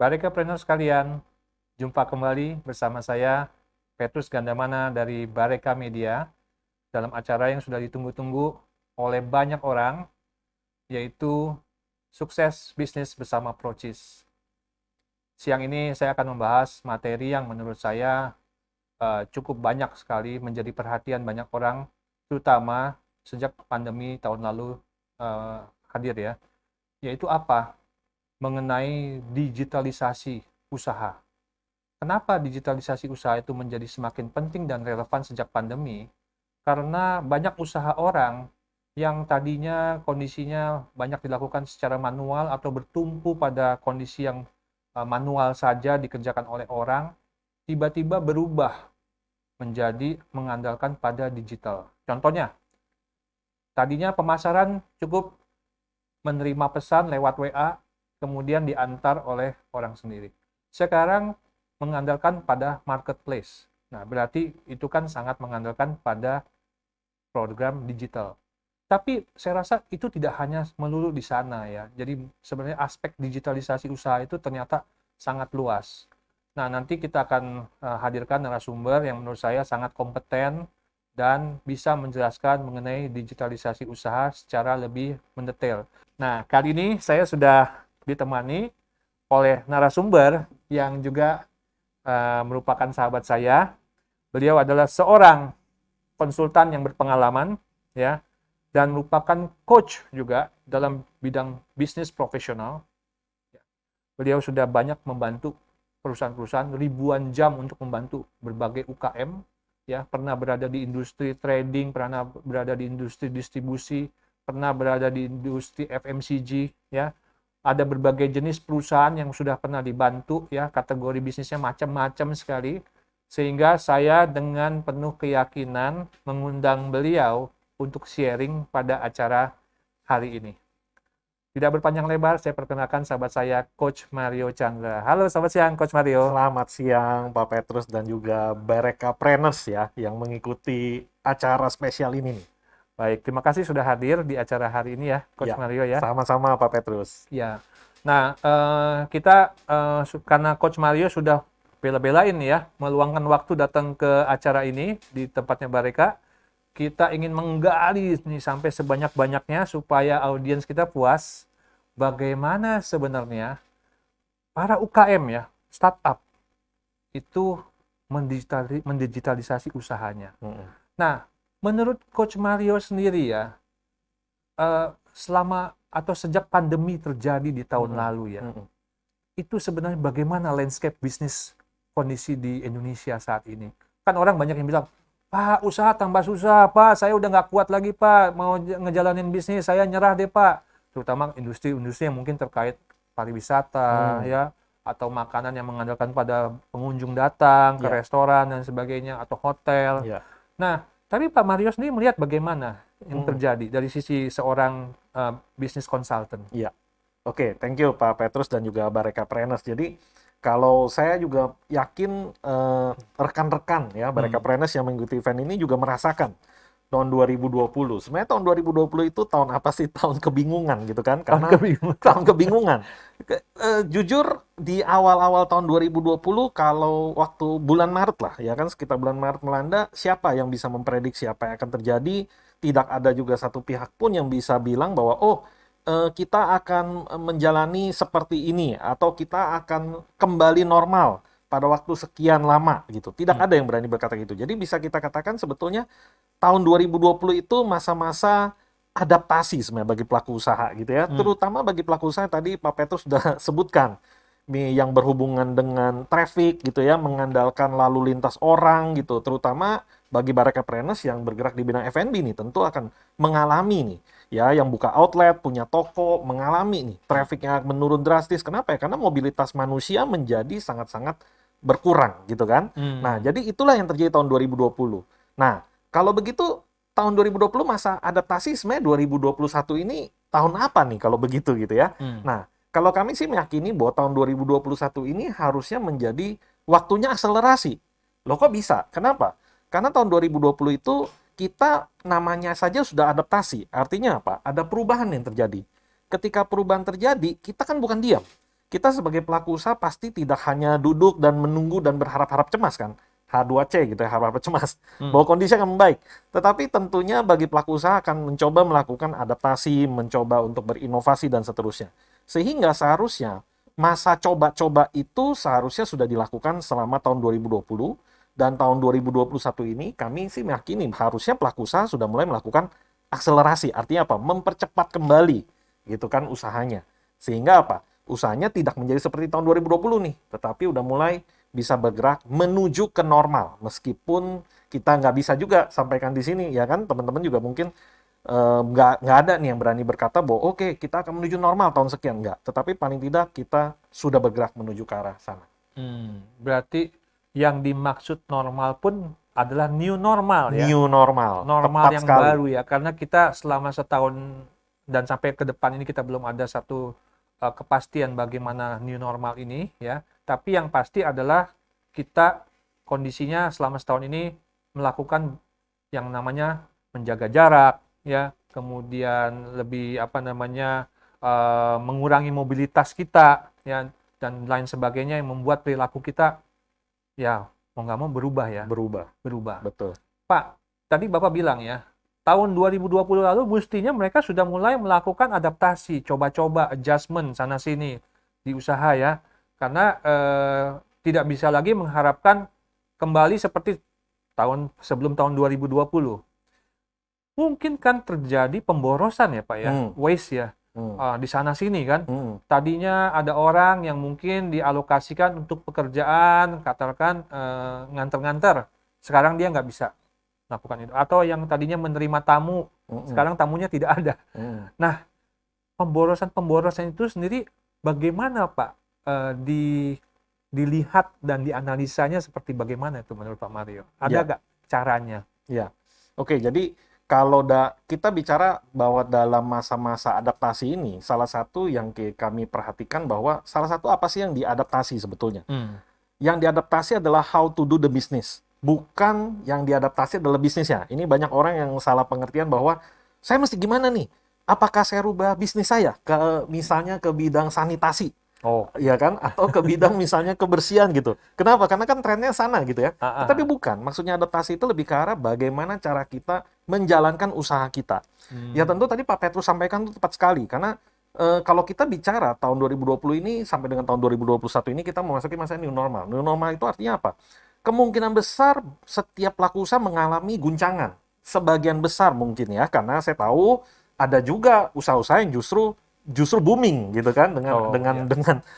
Barekapreneur sekalian, jumpa kembali bersama saya, Petrus Gandamana dari Bareka Media, dalam acara yang sudah ditunggu-tunggu oleh banyak orang, yaitu Sukses Bisnis Bersama Procis. Siang ini saya akan membahas materi yang menurut saya cukup banyak sekali menjadi perhatian banyak orang, terutama sejak pandemi tahun lalu hadir ya, yaitu apa? Mengenai digitalisasi usaha. Kenapa digitalisasi usaha itu menjadi semakin penting dan relevan sejak pandemi? Karena banyak usaha orang yang tadinya kondisinya banyak dilakukan secara manual atau bertumpu pada kondisi yang manual saja dikerjakan oleh orang, tiba-tiba berubah menjadi mengandalkan pada digital. Contohnya, tadinya pemasaran cukup menerima pesan lewat WA, kemudian diantar oleh orang sendiri. Sekarang mengandalkan pada marketplace. Nah, berarti itu kan sangat mengandalkan pada program digital. Tapi saya rasa itu tidak hanya melulu di sana ya. Jadi sebenarnya aspek digitalisasi usaha itu ternyata sangat luas. Nah, nanti kita akan hadirkan narasumber yang menurut saya sangat kompeten dan bisa menjelaskan mengenai digitalisasi usaha secara lebih mendetail. Nah, kali ini saya sudah ditemani oleh narasumber yang juga merupakan sahabat saya. Beliau adalah seorang konsultan yang berpengalaman ya dan merupakan coach juga dalam bidang bisnis profesional. Beliau sudah banyak membantu perusahaan-perusahaan ribuan jam untuk membantu berbagai UKM ya, pernah berada di industri trading, pernah berada di industri distribusi, pernah berada di industri FMCG ya. Ada berbagai jenis perusahaan yang sudah pernah dibantu ya, kategori bisnisnya macam-macam sekali. Sehingga saya dengan penuh keyakinan mengundang beliau untuk sharing pada acara hari ini. Tidak berpanjang lebar, saya perkenalkan sahabat saya, Coach Mario Chandra. Halo, selamat siang, Coach Mario. Selamat siang Pak Petrus dan juga Barekapreneurs ya yang mengikuti acara spesial ini nih. Baik, terima kasih sudah hadir di acara hari ini ya, Coach Ya, Mario ya. sama-sama Pak Petrus. Ya, nah kita karena Coach Mario sudah bela-belain ya, meluangkan waktu datang ke acara ini di tempatnya Bareka, kita ingin menggali nih sampai sebanyak-banyaknya supaya audiens kita puas bagaimana sebenarnya para UKM ya, startup itu mendigitalisasi usahanya. Mm-mm. Nah, menurut Coach Mario sendiri ya, selama atau sejak pandemi terjadi di tahun Mm-mm. lalu ya, Mm-mm. itu sebenarnya bagaimana landscape bisnis kondisi di Indonesia saat ini? Kan orang banyak yang bilang, Pak, usaha tambah susah, Pak, saya udah nggak kuat lagi, Pak, mau ngejalanin bisnis, saya nyerah deh, Pak. Terutama industri-industri yang mungkin terkait pariwisata, Mm. ya, atau makanan yang mengandalkan pada pengunjung datang ke Ya, restoran dan sebagainya, atau hotel. ya. Nah, tapi Pak Mario sendiri melihat bagaimana yang Mm. terjadi dari sisi seorang bisnis consultant. Ya. Oke, thank you Pak Petrus dan juga Barekapreneurs. Jadi kalau saya juga yakin rekan-rekan ya Hmm. Barekapreneurs yang mengikuti event ini juga merasakan tahun 2020. Sebenarnya tahun 2020 itu tahun apa sih? Tahun kebingungan gitu kan? Tahun Karena kebingungan. tahun kebingungan. Jujur di awal-awal tahun 2020 kalau waktu bulan Maret lah ya kan sekitar bulan Maret melanda, siapa yang bisa memprediksi apa yang akan terjadi? Tidak ada juga satu pihak pun yang bisa bilang bahwa kita akan menjalani seperti ini atau kita akan kembali normal pada waktu sekian lama gitu. Tidak Hmm. ada yang berani berkata gitu. Jadi bisa kita katakan sebetulnya tahun 2020 itu masa-masa adaptasi sebenarnya bagi pelaku usaha gitu ya. Hmm. Terutama bagi pelaku usaha tadi Pak Petrus sudah sebutkan nih yang berhubungan dengan traffic gitu ya, mengandalkan lalu lintas orang gitu, terutama bagi Barekapreneurs yang bergerak di bidang F&B nih tentu akan mengalami nih ya yang buka outlet, punya toko mengalami nih Hmm. traffic yang menurun drastis. Kenapa ya? Karena mobilitas manusia menjadi sangat-sangat berkurang gitu kan. Nah, Hmm. jadi itulah yang terjadi tahun 2020. Nah, kalau begitu tahun 2020 masa adaptasi sebenarnya 2021 ini tahun apa nih kalau begitu gitu ya. Hmm. Nah, kalau kami sih meyakini bahwa tahun 2021 ini harusnya menjadi waktunya akselerasi. Loh kok bisa? Kenapa? Karena tahun 2020 itu kita namanya saja sudah adaptasi. Artinya apa? Ada perubahan yang terjadi. Ketika perubahan terjadi, kita kan bukan diam. kita sebagai pelaku usaha pasti tidak hanya duduk dan menunggu dan berharap-harap cemas kan. H2C gitu ya, harap-harap cemas. Bahwa kondisi akan membaik. Tetapi tentunya bagi pelaku usaha akan mencoba melakukan adaptasi, mencoba untuk berinovasi dan seterusnya. Sehingga seharusnya masa coba-coba itu seharusnya sudah dilakukan selama tahun 2020 dan tahun 2021 ini kami sih meyakini harusnya pelaku usaha sudah mulai melakukan akselerasi. Artinya apa? Mempercepat kembali gitu kan usahanya. Sehingga apa? Usahanya tidak menjadi seperti tahun 2020 nih, tetapi udah mulai bisa bergerak menuju ke normal. Meskipun kita nggak bisa juga sampaikan di sini, ya kan teman-teman juga mungkin nggak ada nih yang berani berkata bahwa oke, kita akan menuju normal tahun sekian. Nggak, tetapi paling tidak kita sudah bergerak menuju ke arah sana. Berarti yang dimaksud normal pun adalah new normal ya. New normal, Normal tepat yang sekali. baru ya. Karena kita selama setahun dan sampai ke depan ini kita belum ada satu kepastian bagaimana new normal ini ya. Tapi yang pasti adalah kita kondisinya selama setahun ini melakukan yang namanya menjaga jarak ya, kemudian lebih mengurangi mobilitas kita ya, dan lain sebagainya yang membuat perilaku kita ya mau nggak mau berubah ya. Berubah. Betul. Pak, tadi Bapak bilang ya, tahun 2020 lalu mestinya mereka sudah mulai melakukan adaptasi, coba-coba, adjustment sana-sini di usaha ya. Karena tidak bisa lagi mengharapkan kembali seperti sebelum tahun 2020. Mungkin kan terjadi pemborosan ya Pak ya, waste ya, di sana-sini kan. Tadinya ada orang yang mungkin dialokasikan untuk pekerjaan, katakan nganter-nganter. Sekarang dia nggak bisa lakukan itu. Atau yang tadinya menerima tamu, sekarang tamunya tidak ada. Nah, pemborosan itu sendiri bagaimana Pak dilihat dan dianalisanya seperti bagaimana itu menurut Pak Mario? Ada nggak caranya? Ya, oke. Jadi kalau kita bicara bahwa dalam masa-masa adaptasi ini, salah satu yang kami perhatikan bahwa salah satu apa sih yang diadaptasi sebetulnya? Yang diadaptasi adalah how to do the business. Bukan yang diadaptasi adalah bisnisnya. Ini banyak orang yang salah pengertian bahwa saya mesti gimana nih? Apakah saya rubah bisnis saya misalnya ke bidang sanitasi? Ya kan? Atau ke bidang misalnya kebersihan gitu. Kenapa? Karena kan trennya sana gitu ya. Tetapi bukan. Maksudnya adaptasi itu lebih ke arah bagaimana cara kita menjalankan usaha kita. Ya tentu tadi Pak Petrus sampaikan itu tepat sekali. Karena kalau kita bicara tahun 2020 ini sampai dengan tahun 2021 ini kita memasuki masa new normal. New normal itu artinya apa? Kemungkinan besar setiap pelaku usaha mengalami guncangan. Sebagian besar mungkin ya. Karena saya tahu ada juga usaha-usaha yang justru booming gitu kan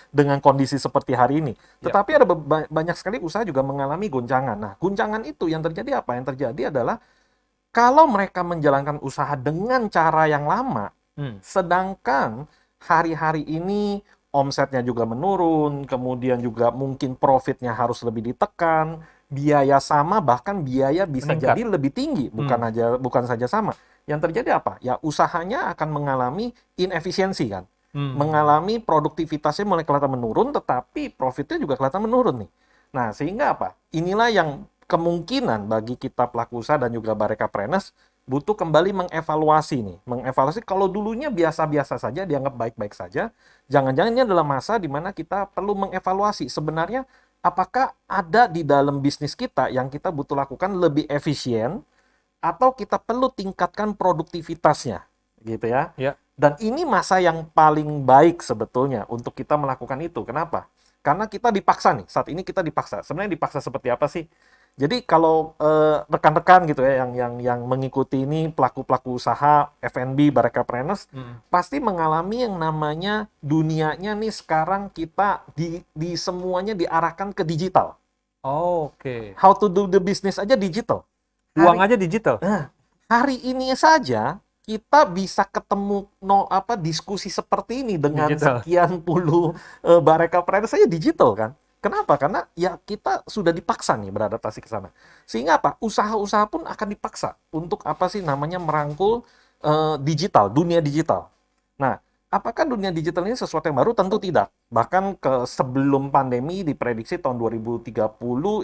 dengan kondisi seperti hari ini. Tetapi ada banyak sekali usaha juga mengalami guncangan. Nah, guncangan itu yang terjadi apa? Yang terjadi adalah kalau mereka menjalankan usaha dengan cara yang lama, sedangkan hari-hari ini omsetnya juga menurun, kemudian juga mungkin profitnya harus lebih ditekan, biaya sama bahkan biaya bisa meningkat. jadi lebih tinggi, bukan saja sama. Yang terjadi apa? Ya usahanya akan mengalami inefisiensi kan. Mengalami produktivitasnya mulai kelihatan menurun, tetapi profitnya juga kelihatan menurun nih. Nah, sehingga apa? Inilah yang kemungkinan bagi kita pelaku usaha dan juga Barekapreneurs butuh kembali mengevaluasi nih. Mengevaluasi kalau dulunya biasa-biasa saja, dianggap baik-baik saja, jangan-jangan ini adalah masa di mana kita perlu mengevaluasi. Sebenarnya apakah ada di dalam bisnis kita yang kita butuh lakukan lebih efisien, atau kita perlu tingkatkan produktivitasnya, gitu ya. Dan ini masa yang paling baik sebetulnya untuk kita melakukan itu. Kenapa? Karena kita dipaksa nih, saat ini kita dipaksa. Sebenarnya dipaksa seperti apa sih? Jadi kalau rekan-rekan gitu ya yang mengikuti ini pelaku-pelaku usaha F&B Barekapreneurs pasti mengalami yang namanya dunianya nih sekarang kita di semuanya diarahkan ke digital. How to do the business aja digital. Uang aja digital. Nah, hari ini saja kita bisa ketemu diskusi seperti ini dengan digital. Sekian puluh Barekapreneurs saja digital kan. Kenapa? Karena ya kita sudah dipaksa nih beradaptasi ke sana. Sehingga apa? Usaha-usaha pun akan dipaksa untuk merangkul digital, dunia digital. Nah, apakah dunia digital ini sesuatu yang baru? Tentu tidak. Bahkan sebelum pandemi diprediksi tahun 2030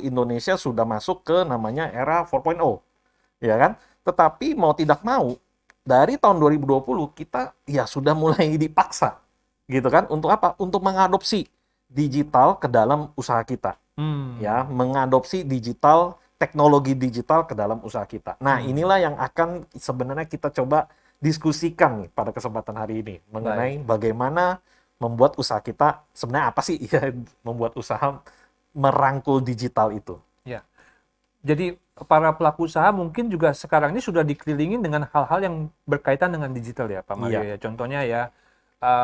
Indonesia sudah masuk ke namanya era 4.0. Ya kan? Tetapi mau tidak mau dari tahun 2020 kita ya sudah mulai dipaksa gitu kan? Untuk apa? Untuk mengadopsi digital ke dalam usaha kita, ya, mengadopsi teknologi digital ke dalam usaha kita. Nah, inilah yang akan sebenarnya kita coba diskusikan nih pada kesempatan hari ini mengenai bagaimana membuat usaha kita sebenarnya apa sih ya membuat usaha merangkul digital itu. Ya. Jadi para pelaku usaha mungkin juga sekarang ini sudah dikelilingi dengan hal-hal yang berkaitan dengan digital ya Pak Mario ya. Contohnya ya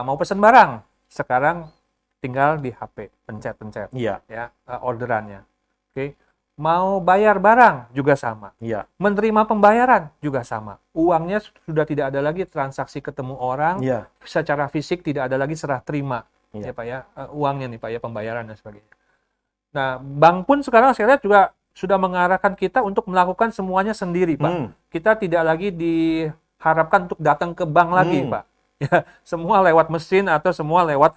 mau pesan barang sekarang tinggal di HP pencet-pencet ya orderannya. Oke. Mau bayar barang juga sama. Menerima pembayaran juga sama. Uangnya sudah tidak ada lagi transaksi ketemu orang. Secara fisik tidak ada lagi serah terima. Ya Pak ya. Uangnya nih Pak ya, pembayaran dan sebagainya. Nah, bank pun sekarang saya lihat juga sudah mengarahkan kita untuk melakukan semuanya sendiri, Pak. Kita tidak lagi diharapkan untuk datang ke bank lagi, Pak. Ya, semua lewat mesin atau semua lewat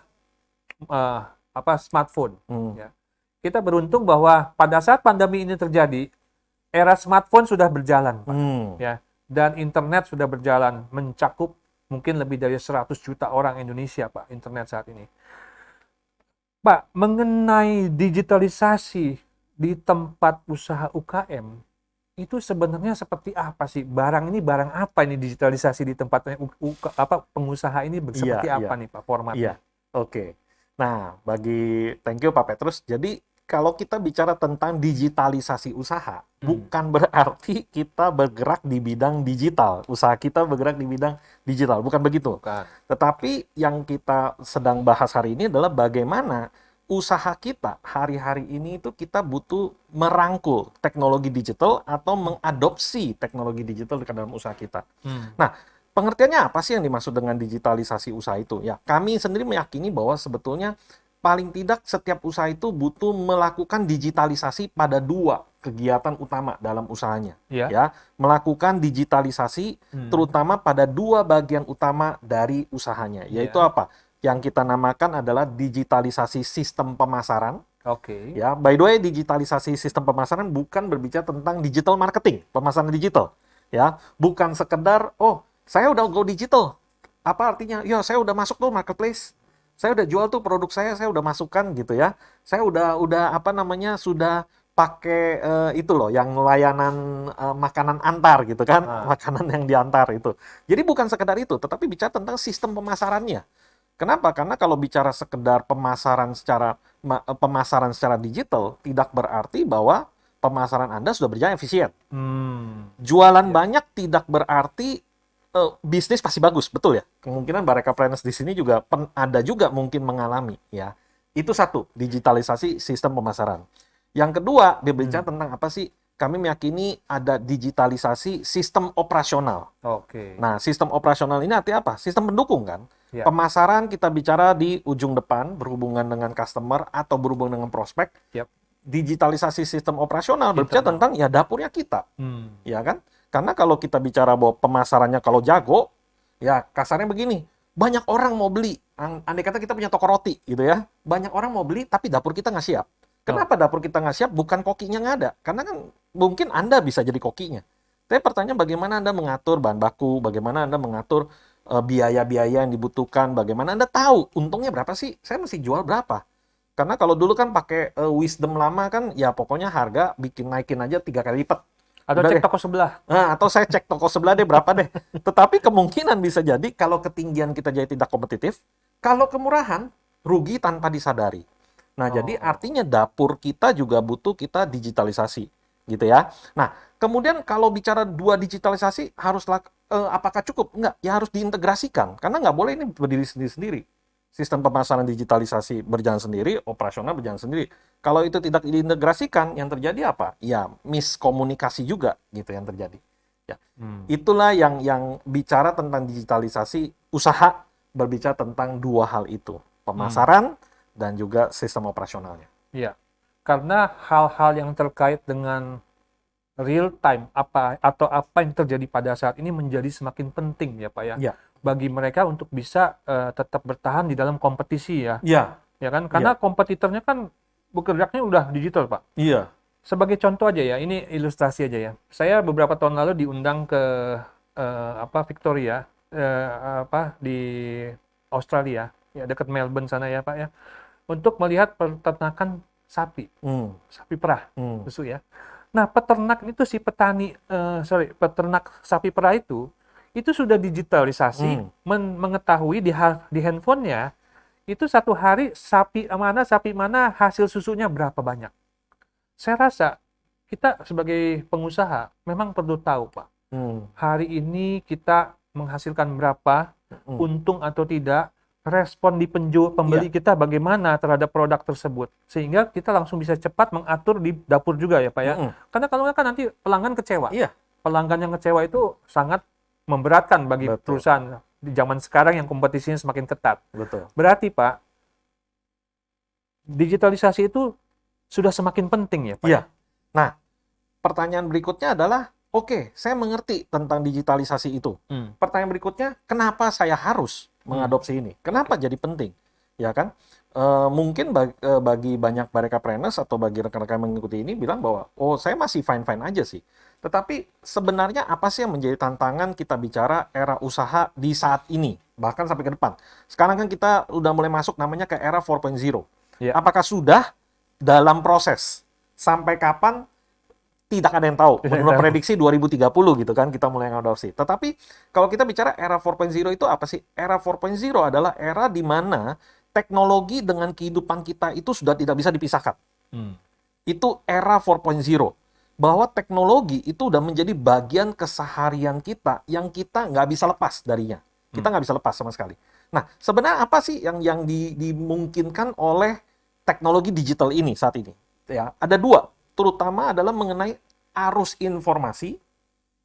smartphone. Ya. Kita beruntung bahwa pada saat pandemi ini terjadi, era smartphone sudah berjalan, Pak. Ya, dan internet sudah berjalan, mencakup mungkin lebih dari 100 juta orang Indonesia, Pak, internet saat ini. Pak, mengenai digitalisasi di tempat usaha UKM, itu sebenarnya seperti apa sih? Barang apa ini digitalisasi di tempatnya pengusaha ini seperti apa nih Pak formatnya? Oke. Nah, thank you Pak Petrus. Jadi kalau kita bicara tentang digitalisasi usaha, bukan berarti kita bergerak di bidang digital. Usaha kita bergerak di bidang digital, bukan begitu. Tetapi yang kita sedang bahas hari ini adalah bagaimana usaha kita hari-hari ini itu kita butuh merangkul teknologi digital atau mengadopsi teknologi digital ke dalam usaha kita. Nah, pengertiannya apa sih yang dimaksud dengan digitalisasi usaha itu? Ya, kami sendiri meyakini bahwa sebetulnya paling tidak setiap usaha itu butuh melakukan digitalisasi pada 2 kegiatan utama dalam usahanya. Ya, melakukan digitalisasi terutama pada 2 bagian utama dari usahanya, yaitu apa? Yang kita namakan adalah digitalisasi sistem pemasaran. Ya, by the way, digitalisasi sistem pemasaran bukan berbicara tentang digital marketing, pemasaran digital. Ya, bukan sekedar saya udah go digital. Apa artinya? Ya, saya udah masuk tuh marketplace. Saya udah jual tuh produk saya udah masukkan gitu ya. Saya udah sudah pakai itu loh yang layanan makanan antar gitu kan, makanan yang diantar itu. Jadi bukan sekedar itu, tetapi bicara tentang sistem pemasarannya. Kenapa? Karena kalau bicara sekedar pemasaran secara digital tidak berarti bahwa pemasaran Anda sudah berjalan efisien. Jualan banyak tidak berarti bisnis pasti bagus, betul ya? Kemungkinan Bareka Planners di sini juga ada juga mungkin mengalami, ya. Itu satu, digitalisasi sistem pemasaran. Yang kedua, berbicara tentang apa sih? Kami meyakini ada digitalisasi sistem operasional. Nah, sistem operasional ini artinya apa? Sistem pendukung kan? Pemasaran kita bicara di ujung depan, berhubungan dengan customer atau berhubungan dengan prospek. Digitalisasi sistem operasional berbicara tentang ya dapurnya kita, ya kan? Karena kalau kita bicara bahwa pemasarannya kalau jago, ya kasarnya begini, banyak orang mau beli. Andai kata kita punya toko roti gitu ya, banyak orang mau beli tapi dapur kita nggak siap. Kenapa dapur kita nggak siap? Bukan kokinya nggak ada. Karena kan mungkin Anda bisa jadi kokinya. Tapi pertanyaan bagaimana Anda mengatur bahan baku, bagaimana Anda mengatur biaya-biaya yang dibutuhkan, bagaimana Anda tahu untungnya berapa sih? Saya mesti jual berapa? Karena kalau dulu kan pakai wisdom lama kan, ya pokoknya harga naikin aja 3 kali lipat. Atau cek toko sebelah. Nah, atau saya cek toko sebelah deh berapa deh. Tetapi kemungkinan bisa jadi kalau ketinggian kita jadi tidak kompetitif, kalau kemurahan, rugi tanpa disadari. Nah, jadi artinya dapur kita juga butuh kita digitalisasi. Gitu ya. Nah, kemudian kalau bicara 2 digitalisasi, apakah cukup? Enggak, ya harus diintegrasikan. Karena nggak boleh ini berdiri sendiri-sendiri. Sistem pemasaran digitalisasi berjalan sendiri, operasional berjalan sendiri. Kalau itu tidak diintegrasikan, yang terjadi apa? Ya, miskomunikasi juga gitu yang terjadi. Ya. Itulah yang bicara tentang digitalisasi usaha, berbicara tentang 2 hal itu, pemasaran dan juga sistem operasionalnya. Iya. Karena hal-hal yang terkait dengan real time apa yang terjadi pada saat ini menjadi semakin penting ya Pak ya. Bagi mereka untuk bisa tetap bertahan di dalam kompetisi ya. Ya kan? Karena kompetitornya kan bergeraknya udah digital, Pak. Sebagai contoh aja ya, ini ilustrasi aja ya. Saya beberapa tahun lalu diundang ke Victoria di Australia ya dekat Melbourne sana ya Pak ya, untuk melihat peternakan sapi, sapi perah, susu ya. Nah, peternak itu si petani, peternak sapi perah itu sudah digitalisasi, mengetahui di handphonenya, itu satu hari sapi mana hasil susunya berapa banyak. Saya rasa kita sebagai pengusaha memang perlu tahu, Pak. Hari ini kita menghasilkan berapa, untung atau tidak, respon di pembeli kita bagaimana terhadap produk tersebut. Sehingga kita langsung bisa cepat mengatur di dapur juga ya Pak ya. Karena kalau nggak kan nanti pelanggan kecewa. Pelanggan yang kecewa itu sangat memberatkan bagi perusahaan di zaman sekarang yang kompetisinya semakin ketat. Berarti Pak, digitalisasi itu sudah semakin penting ya Pak? Iya. Nah, pertanyaan berikutnya adalah, oke, saya mengerti tentang digitalisasi itu. Pertanyaan berikutnya, kenapa saya harus mengadopsi ini? Kenapa jadi penting? Ya kan? Mungkin bagi banyak barekapreneurs atau bagi rekan-rekan yang mengikuti ini bilang bahwa, oh saya masih fine-fine aja sih. Tetapi sebenarnya apa sih yang menjadi tantangan kita bicara era usaha di saat ini? Bahkan sampai ke depan. Sekarang kan kita udah mulai masuk namanya ke era 4.0. Apakah sudah dalam proses? Sampai kapan? Tidak ada yang tahu. Menurut prediksi 2030 gitu kan kita mulai ngadopsi. Tetapi kalau kita bicara era 4.0 itu apa sih? Era 4.0 adalah era di mana teknologi dengan kehidupan kita itu sudah tidak bisa dipisahkan. Itu era 4.0. Bahwa teknologi itu udah menjadi bagian keseharian kita yang kita nggak bisa lepas darinya. Kita nggak bisa lepas sama sekali. Nah, sebenarnya apa sih yang dimungkinkan oleh teknologi digital ini saat ini? Ya, ada dua. Terutama adalah mengenai arus informasi,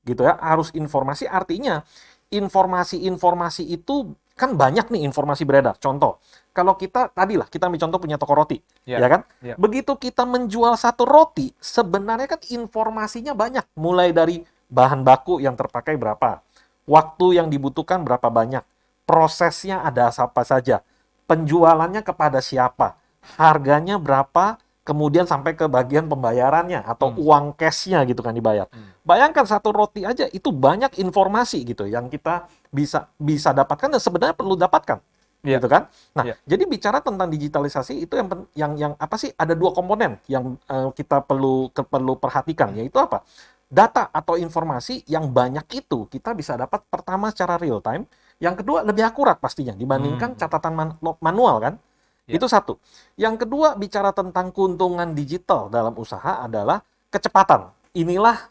gitu ya. Arus informasi artinya informasi-informasi itu kan banyak nih informasi beredar. Contoh, kalau kita ambil contoh punya toko roti, ya kan? Begitu kita menjual satu roti, sebenarnya kan informasinya banyak. Mulai dari bahan baku yang terpakai berapa, waktu yang dibutuhkan berapa banyak, prosesnya ada apa saja, penjualannya kepada siapa, harganya berapa, kemudian sampai ke bagian pembayarannya atau uang cashnya gitu kan dibayar. Bayangkan satu roti aja itu banyak informasi gitu yang kita bisa dapatkan dan sebenarnya perlu dapatkan, gitu kan. Nah, jadi bicara tentang digitalisasi itu yang apa sih? Ada dua komponen yang kita perlu perhatikan, yaitu apa? Data atau informasi yang banyak itu kita bisa dapat pertama secara real time, yang kedua lebih akurat pastinya dibandingkan catatan manual kan. Itu satu. Yang kedua, bicara tentang keuntungan digital dalam usaha adalah kecepatan. Inilah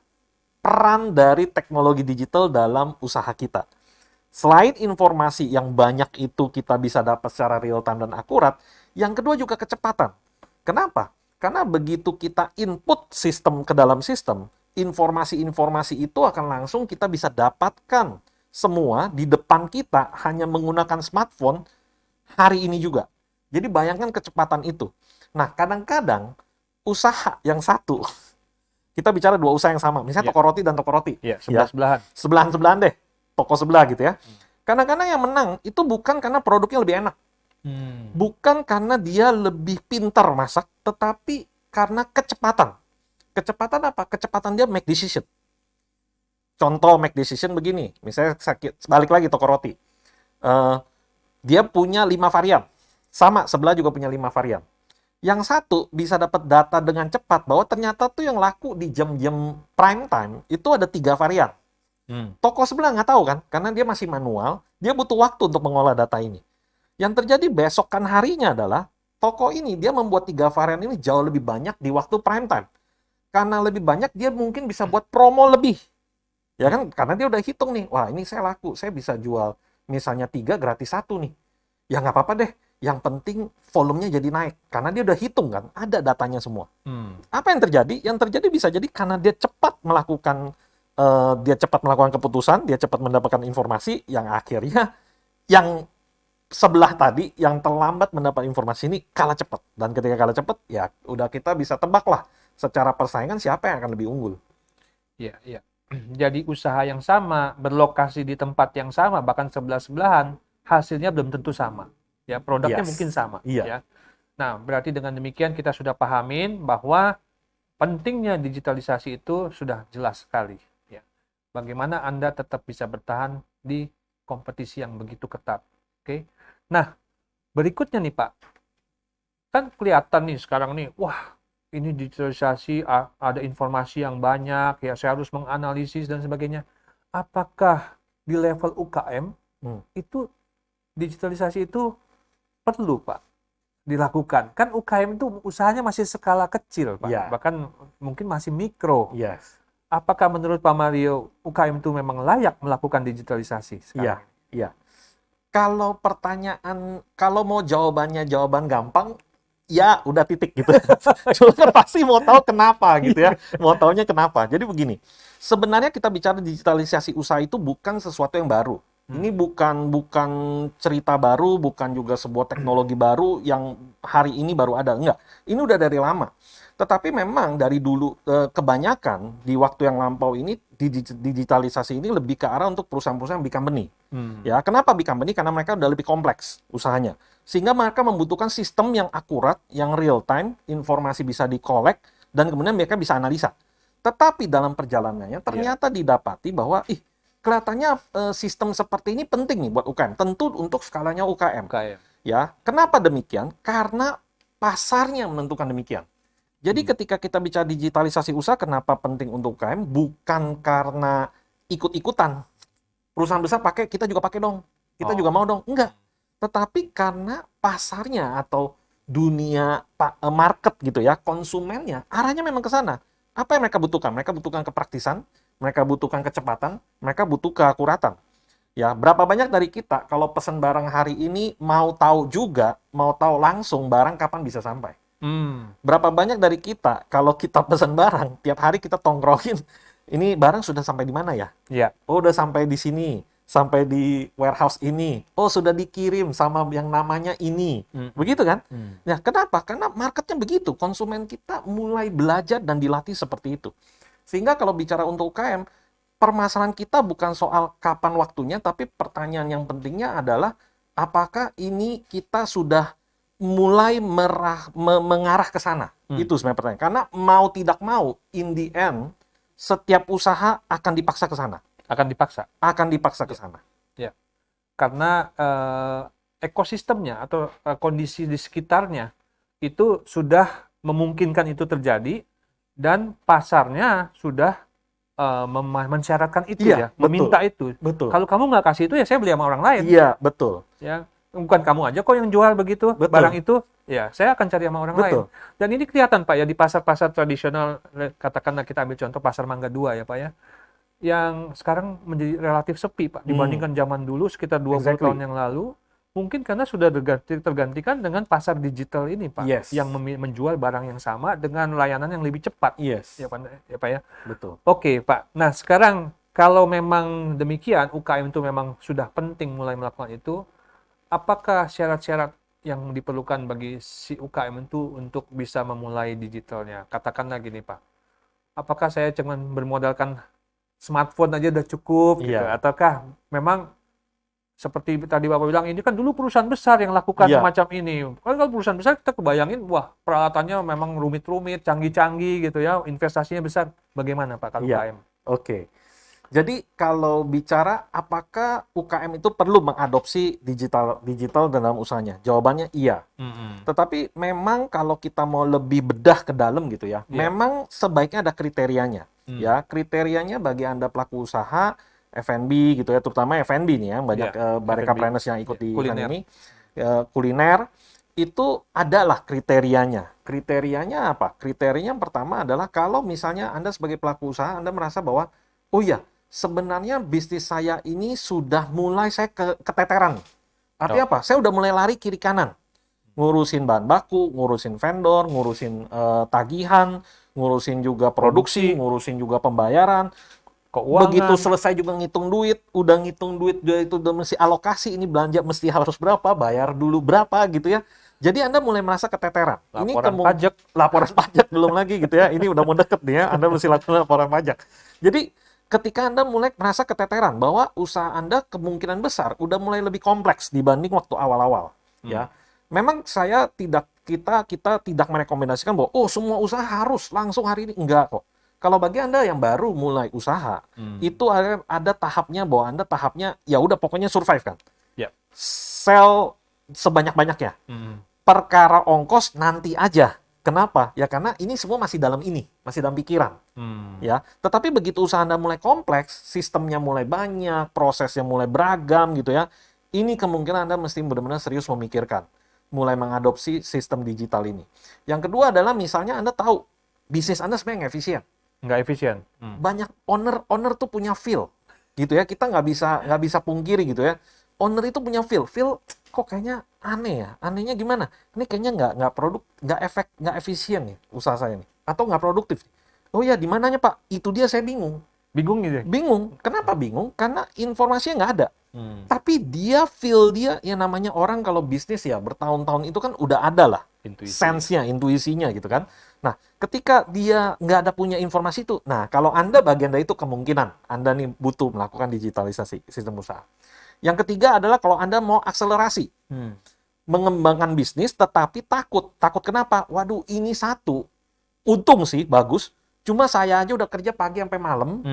peran dari teknologi digital dalam usaha kita. Selain informasi yang banyak itu kita bisa dapat secara real time dan akurat, yang kedua juga kecepatan. Kenapa? Karena begitu kita input sistem ke dalam sistem, informasi-informasi itu akan langsung kita bisa dapatkan semua di depan kita hanya menggunakan smartphone hari ini juga. Jadi bayangkan kecepatan itu. Nah, kadang-kadang usaha yang satu, kita bicara dua usaha yang sama, misalnya toko roti dan toko roti. Sebelah-sebelahan. Sebelah-sebelahan deh, toko sebelah gitu ya. Kadang-kadang yang menang itu bukan karena produknya lebih enak. Bukan karena dia lebih pintar masak, tetapi karena kecepatan. Kecepatan apa? Kecepatan dia make decision. Contoh make decision begini, misalnya balik lagi toko roti. Dia punya 5 varian. Sama, sebelah juga punya 5 varian. Yang satu bisa dapat data dengan cepat bahwa ternyata tuh yang laku di jam-jam prime time itu ada 3 varian. Toko sebelah nggak tahu kan, karena dia masih manual, dia butuh waktu untuk mengolah data ini. Yang terjadi besokan harinya adalah, toko ini dia membuat 3 varian ini jauh lebih banyak di waktu prime time. Karena lebih banyak, dia mungkin bisa buat promo lebih. Ya kan, karena dia udah hitung nih, wah ini saya laku, saya bisa jual misalnya 3 gratis 1 nih. Ya nggak apa-apa deh. Yang penting volumenya jadi naik. Karena dia udah hitung kan, ada datanya semua. Apa yang terjadi? Yang terjadi bisa jadi karena dia cepat melakukan keputusan, dia cepat mendapatkan informasi, yang akhirnya yang sebelah tadi, yang terlambat mendapat informasi ini kalah cepat. Dan ketika kalah cepat, ya udah kita bisa tebak lah secara persaingan siapa yang akan lebih unggul. Iya. Jadi usaha yang sama, berlokasi di tempat yang sama, bahkan sebelah-sebelahan, hasilnya belum tentu sama. Ya, produknya mungkin sama. Ya. Nah, berarti dengan demikian kita sudah pahamin bahwa pentingnya digitalisasi itu sudah jelas sekali. Ya. Bagaimana Anda tetap bisa bertahan di kompetisi yang begitu ketat. Oke. Nah, Berikutnya nih Pak, kan kelihatan nih sekarang nih, wah ini digitalisasi, ada informasi yang banyak, ya saya harus menganalisis dan sebagainya. Apakah di level UKM itu digitalisasi itu perlu Pak dilakukan? Kan UKM itu usahanya masih skala kecil Pak, Ya, bahkan mungkin masih mikro. yes. Apakah menurut Pak Mario UKM itu memang layak melakukan digitalisasi Iya, sekarang? iya. Kalau mau jawabannya jawaban gampang, ya udah titik gitu. Cuma kan pasti mau tahu kenapa gitu ya. Mau taunya kenapa. Jadi begini, sebenarnya kita bicara digitalisasi usaha itu bukan sesuatu yang baru. Ini bukan bukan cerita baru, bukan juga sebuah teknologi baru yang hari ini baru ada. Enggak. Ini udah dari lama. Tetapi memang dari dulu kebanyakan di waktu yang lampau ini digitalisasi ini lebih ke arah untuk perusahaan-perusahaan big company. Ya, kenapa big company? Karena mereka udah lebih kompleks usahanya. Sehingga mereka membutuhkan sistem yang akurat, yang real time, informasi bisa di-collect, dan kemudian mereka bisa analisa. Tetapi dalam perjalanannya ternyata didapati bahwa, kelihatannya sistem seperti ini penting nih buat UKM. Tentu untuk skalanya UKM. UKM. Ya, kenapa demikian? Karena pasarnya menentukan demikian. Jadi ketika kita bicara digitalisasi usaha, kenapa penting untuk UKM? Bukan karena ikut-ikutan. Perusahaan besar pakai, kita juga pakai dong. Kita juga mau dong. Enggak. Tetapi karena pasarnya atau dunia market gitu ya, konsumennya, arahnya memang ke sana. Apa yang mereka butuhkan? Mereka butuhkan kepraktisan, mereka butuhkan kecepatan, mereka butuh keakuratan. Ya, berapa banyak dari kita kalau pesan barang hari ini mau tahu juga, mau tahu langsung barang kapan bisa sampai. Berapa banyak dari kita kalau kita pesan barang, tiap hari kita tongkrongin, ini barang sudah sampai di mana ya? Iya. Oh, udah sampai di sini, sampai di warehouse ini. Oh, sudah dikirim sama yang namanya ini. Begitu kan? Nah, kenapa? Karena marketnya begitu. Konsumen kita mulai belajar dan dilatih seperti itu. Sehingga kalau bicara untuk UKM, permasalahan kita bukan soal kapan waktunya, tapi pertanyaan yang pentingnya adalah apakah ini kita sudah mulai mengarah ke sana. Itu sebenarnya pertanyaan. Karena mau tidak mau, in the end, setiap usaha akan dipaksa ke sana. Akan dipaksa. Akan dipaksa ke sana. Ya. Karena ekosistemnya atau kondisi di sekitarnya itu sudah memungkinkan itu terjadi dan pasarnya sudah mensyaratkan itu Iya, ya, meminta itu. Betul. Kalau kamu nggak kasih itu ya saya beli sama orang lain. Iya, betul. Ya, bukan kamu aja kok yang jual begitu barang itu. Ya, saya akan cari sama orang lain. Dan ini kelihatan Pak ya di pasar-pasar tradisional, katakanlah kita ambil contoh pasar Mangga 2 ya Pak ya, yang sekarang menjadi relatif sepi Pak dibandingkan zaman dulu sekitar 20 tahun yang lalu. Mungkin karena sudah tergantikan dengan pasar digital ini Pak, yang menjual barang yang sama dengan layanan yang lebih cepat. Ya Pak ya. Betul. Oke Pak. Nah sekarang kalau memang demikian UKM itu memang sudah penting mulai melakukan itu, apakah syarat-syarat yang diperlukan bagi si UKM itu untuk bisa memulai digitalnya? Katakanlah gini Pak, apakah saya cuma bermodalkan smartphone aja udah cukup gitu? Ataukah memang seperti tadi Bapak bilang, ini kan dulu perusahaan besar yang lakukan semacam ini. Kan kalau perusahaan besar kita kebayangin, wah peralatannya memang rumit-rumit, canggih-canggih gitu ya, investasinya besar. Bagaimana Pak kalau UKM? Oke. Jadi kalau bicara apakah UKM itu perlu mengadopsi digital dalam usahanya? Jawabannya iya. Tetapi memang kalau kita mau lebih bedah ke dalam gitu ya, memang sebaiknya ada kriterianya. Ya, kriterianya bagi Anda pelaku usaha F&B gitu ya, terutama F&B nih ya, banyak Barekapreneurs yang ikut di event ini, kuliner, itu adalah kriterianya. Kriterianya apa? Kriterianya yang pertama adalah kalau misalnya Anda sebagai pelaku usaha, Anda merasa bahwa, oh iya, sebenarnya bisnis saya ini sudah mulai saya keteteran. Artinya apa? Saya udah mulai lari kiri kanan. Ngurusin bahan baku, ngurusin vendor, ngurusin tagihan, ngurusin juga produksi, ngurusin juga pembayaran. Keuangan. Begitu selesai juga ngitung duit, udah ngitung duit, itu udah mesti alokasi, ini belanja mesti harus berapa, bayar dulu berapa gitu ya. Jadi Anda mulai merasa keteteran. Laporan pajak belum lagi gitu ya. Ini udah mau deket nih ya, Anda mesti lakukan laporan pajak. Jadi ketika Anda mulai merasa keteteran bahwa usaha Anda kemungkinan besar udah mulai lebih kompleks dibanding waktu awal-awal, ya. Memang kita tidak merekomendasikan bahwa semua usaha harus langsung hari ini, enggak kok. Kalau bagi Anda yang baru mulai usaha, itu ada tahapnya bahwa Anda tahapnya ya udah pokoknya survive kan. Sell sebanyak-banyaknya. Hmm. Perkara ongkos nanti aja. Kenapa? Ya karena ini semua masih dalam pikiran. Hmm. Ya, tetapi begitu usaha Anda mulai kompleks, sistemnya mulai banyak, prosesnya mulai beragam gitu ya. Ini kemungkinan Anda mesti benar-benar serius memikirkan, mulai mengadopsi sistem digital ini. Yang kedua adalah misalnya Anda tahu bisnis Anda sebenarnya nggak efisien. Nggak efisien. Banyak owner tuh punya feel, gitu ya. Kita nggak bisa pungkiri gitu ya. Owner itu punya feel kok kayaknya aneh ya. Anehnya gimana? Ini kayaknya nggak efisien nih usaha saya nih, atau nggak produktif. Oh ya, di mananya Pak? Itu dia saya bingung. Bingung gitu ya? Bingung. Kenapa bingung? Karena informasinya nggak ada. Hmm. Tapi feel dia, yang namanya orang kalau bisnis ya bertahun-tahun itu kan udah ada lah. Intuisi. Sense-nya, intuisinya gitu kan. Nah, ketika dia nggak ada punya informasi itu, nah kalau Anda bagian dari itu kemungkinan Anda nih butuh melakukan digitalisasi sistem usaha. Yang ketiga adalah kalau Anda mau akselerasi. Mengembangkan bisnis tetapi takut. Takut kenapa? Waduh, ini satu. Untung sih, bagus. Cuma saya aja udah kerja pagi sampai malam,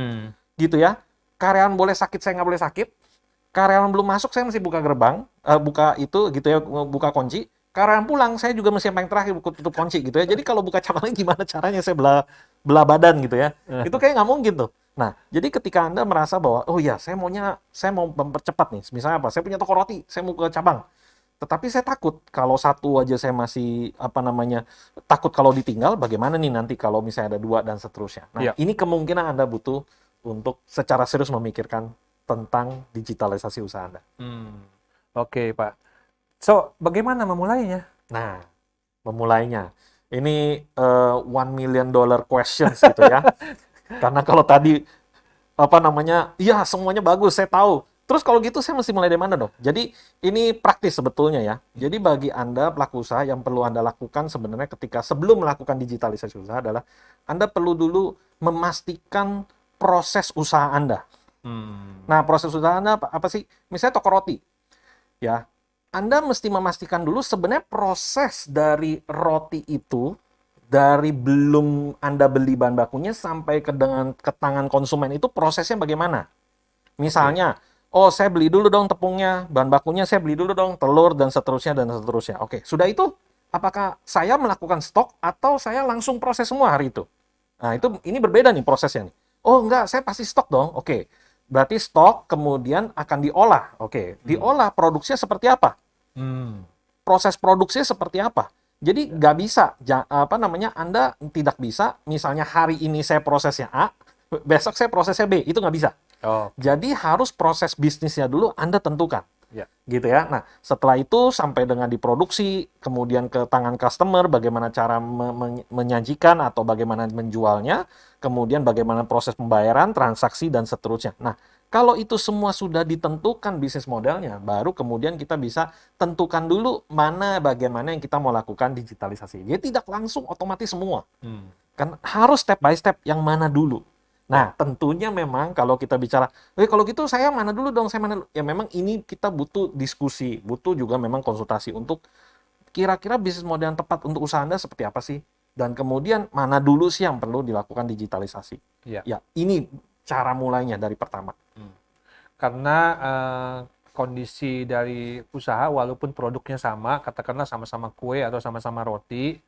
gitu ya. Karyawan boleh sakit, saya nggak boleh sakit. Karyawan belum masuk, saya mesti buka gerbang, buka itu gitu ya, buka kunci. Karyawan pulang, saya juga mesti yang paling terakhir tutup kunci gitu ya. Jadi kalau buka cabangnya gimana caranya saya belah badan gitu ya. Itu kayak nggak mungkin tuh. Nah, jadi ketika Anda merasa bahwa, oh iya, saya mau mempercepat nih. Misalnya apa? Saya punya toko roti, saya mau ke cabang. Tetapi saya takut kalau satu aja saya masih takut kalau ditinggal, bagaimana nih nanti kalau misalnya ada dua dan seterusnya. Nah, ini kemungkinan Anda butuh untuk secara serius memikirkan tentang digitalisasi usaha Anda. Oke, Pak. So, bagaimana memulainya? Nah, memulainya. Ini $1 million questions gitu ya. Karena kalau tadi iya semuanya bagus, saya tahu. Terus kalau gitu saya mesti mulai dari mana dong? Jadi ini praktis sebetulnya ya. Jadi bagi Anda pelaku usaha yang perlu Anda lakukan sebenarnya ketika sebelum melakukan digitalisasi usaha adalah Anda perlu dulu memastikan proses usaha Anda. Nah, proses usaha Anda apa sih? Misalnya toko roti. Ya. Anda mesti memastikan dulu sebenarnya proses dari roti itu dari belum Anda beli bahan bakunya sampai ke tangan konsumen itu prosesnya bagaimana? Misalnya, saya beli dulu dong tepungnya, bahan bakunya saya beli dulu dong, telur, dan seterusnya, dan seterusnya. Oke, sudah itu, apakah saya melakukan stok atau saya langsung proses semua hari itu? Nah, ini berbeda nih prosesnya nih. Oh, enggak, saya pasti stok dong. Oke, berarti stok kemudian akan diolah. Oke, diolah produksinya seperti apa? Proses produksinya seperti apa? Jadi nggak bisa, Anda tidak bisa, misalnya hari ini saya prosesnya A, besok saya prosesnya B, itu nggak bisa. Jadi harus proses bisnisnya dulu Anda tentukan. Gitu ya. Nah, setelah itu sampai dengan diproduksi, kemudian ke tangan customer, bagaimana cara menyajikan atau bagaimana menjualnya, kemudian bagaimana proses pembayaran, transaksi, dan seterusnya. Nah, kalau itu semua sudah ditentukan bisnis modelnya, baru kemudian kita bisa tentukan dulu bagaimana yang kita mau lakukan digitalisasi. Jadi tidak langsung otomatis semua. Kan harus step by step yang mana dulu. Nah, tentunya memang kalau kita bicara, kalau gitu saya mana dulu dong, saya mana dulu. Ya memang ini kita butuh diskusi, butuh juga memang konsultasi untuk kira-kira bisnis model yang tepat untuk usaha Anda seperti apa sih? Dan kemudian mana dulu sih yang perlu dilakukan digitalisasi. Ya, ini cara mulainya dari pertama. Karena kondisi dari usaha walaupun produknya sama, katakanlah sama-sama kue atau sama-sama roti,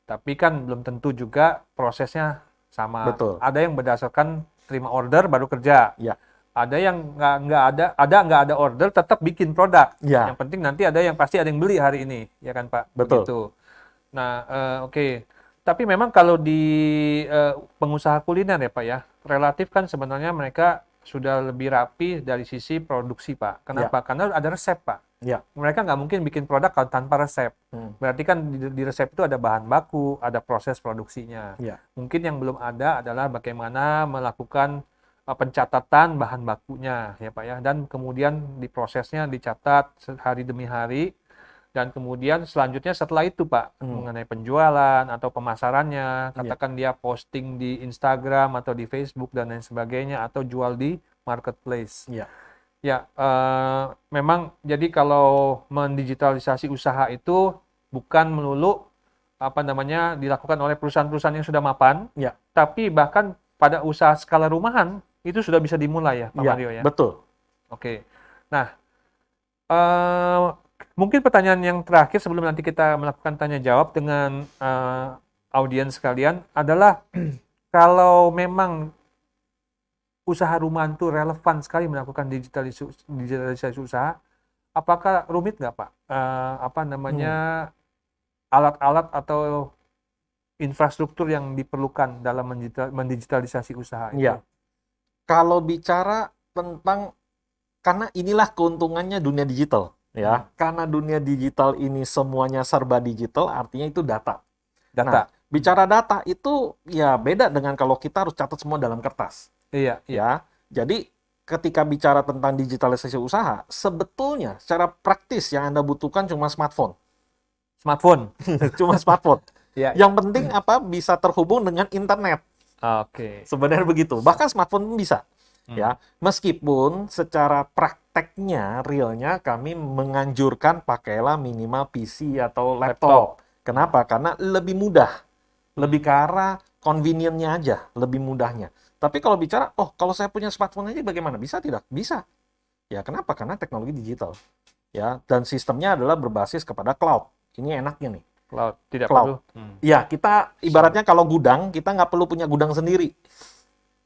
tapi kan belum tentu juga prosesnya sama. Betul. Ada yang berdasarkan terima order baru kerja. Ada yang nggak ada order tetap bikin produk. Yang penting nanti pasti ada yang beli hari ini, ya kan Pak? Betul. Begitu. Nah, oke. Tapi memang kalau di pengusaha kuliner ya Pak ya, relatif kan sebenarnya mereka sudah lebih rapi dari sisi produksi Pak. Kenapa? Karena ada resep Pak. Mereka nggak mungkin bikin produk kalau tanpa resep. Berarti kan di resep itu ada bahan baku, ada proses produksinya. Mungkin yang belum ada adalah bagaimana melakukan pencatatan bahan bakunya ya Pak ya. Dan kemudian diprosesnya dicatat hari demi hari. Dan kemudian selanjutnya setelah itu Pak, mengenai penjualan atau pemasarannya, katakan dia posting di Instagram atau di Facebook dan lain sebagainya, atau jual di marketplace. Memang jadi kalau mendigitalisasi usaha itu bukan melulu dilakukan oleh perusahaan-perusahaan yang sudah mapan, tapi bahkan pada usaha skala rumahan itu sudah bisa dimulai ya Pak Mario ya. Betul. Oke. Nah, Mungkin pertanyaan yang terakhir sebelum nanti kita melakukan tanya jawab dengan audiens sekalian adalah kalau memang usaha rumahan itu relevan sekali melakukan digitalisasi usaha, apakah rumit nggak Pak? Apa namanya, Hmm. alat-alat atau infrastruktur yang diperlukan dalam mendigitalisasi usaha itu? Ya, kalau bicara tentang, karena inilah keuntungannya dunia digital, Hmm. ya. Karena dunia digital ini semuanya serba digital, artinya itu data. Nah, Data. bicara data itu ya beda dengan kalau kita harus catat semua dalam kertas, Iya, iya. ya. Jadi ketika bicara tentang digitalisasi usaha, sebetulnya secara praktis yang Anda butuhkan cuma smartphone. Smartphone. Cuma smartphone. Iya, iya. Yang penting apa? Bisa terhubung dengan internet. Oke. Sebenarnya begitu. Bahkan smartphone pun bisa. Hmm. Ya, meskipun secara prakteknya, realnya kami menganjurkan pakailah minimal PC atau Laptop. laptop. Kenapa? Karena lebih mudah, lebih ke Hmm. arah convenient-nya aja, lebih mudahnya. Tapi kalau bicara, oh kalau saya punya smartphone aja bagaimana? Bisa tidak? Bisa. Ya kenapa? Karena teknologi digital. Ya, dan sistemnya adalah berbasis kepada cloud. Ini enaknya nih, Cloud. Tidak cloud. perlu. Hmm. Ya, kita ibaratnya kalau gudang, kita nggak perlu punya gudang sendiri.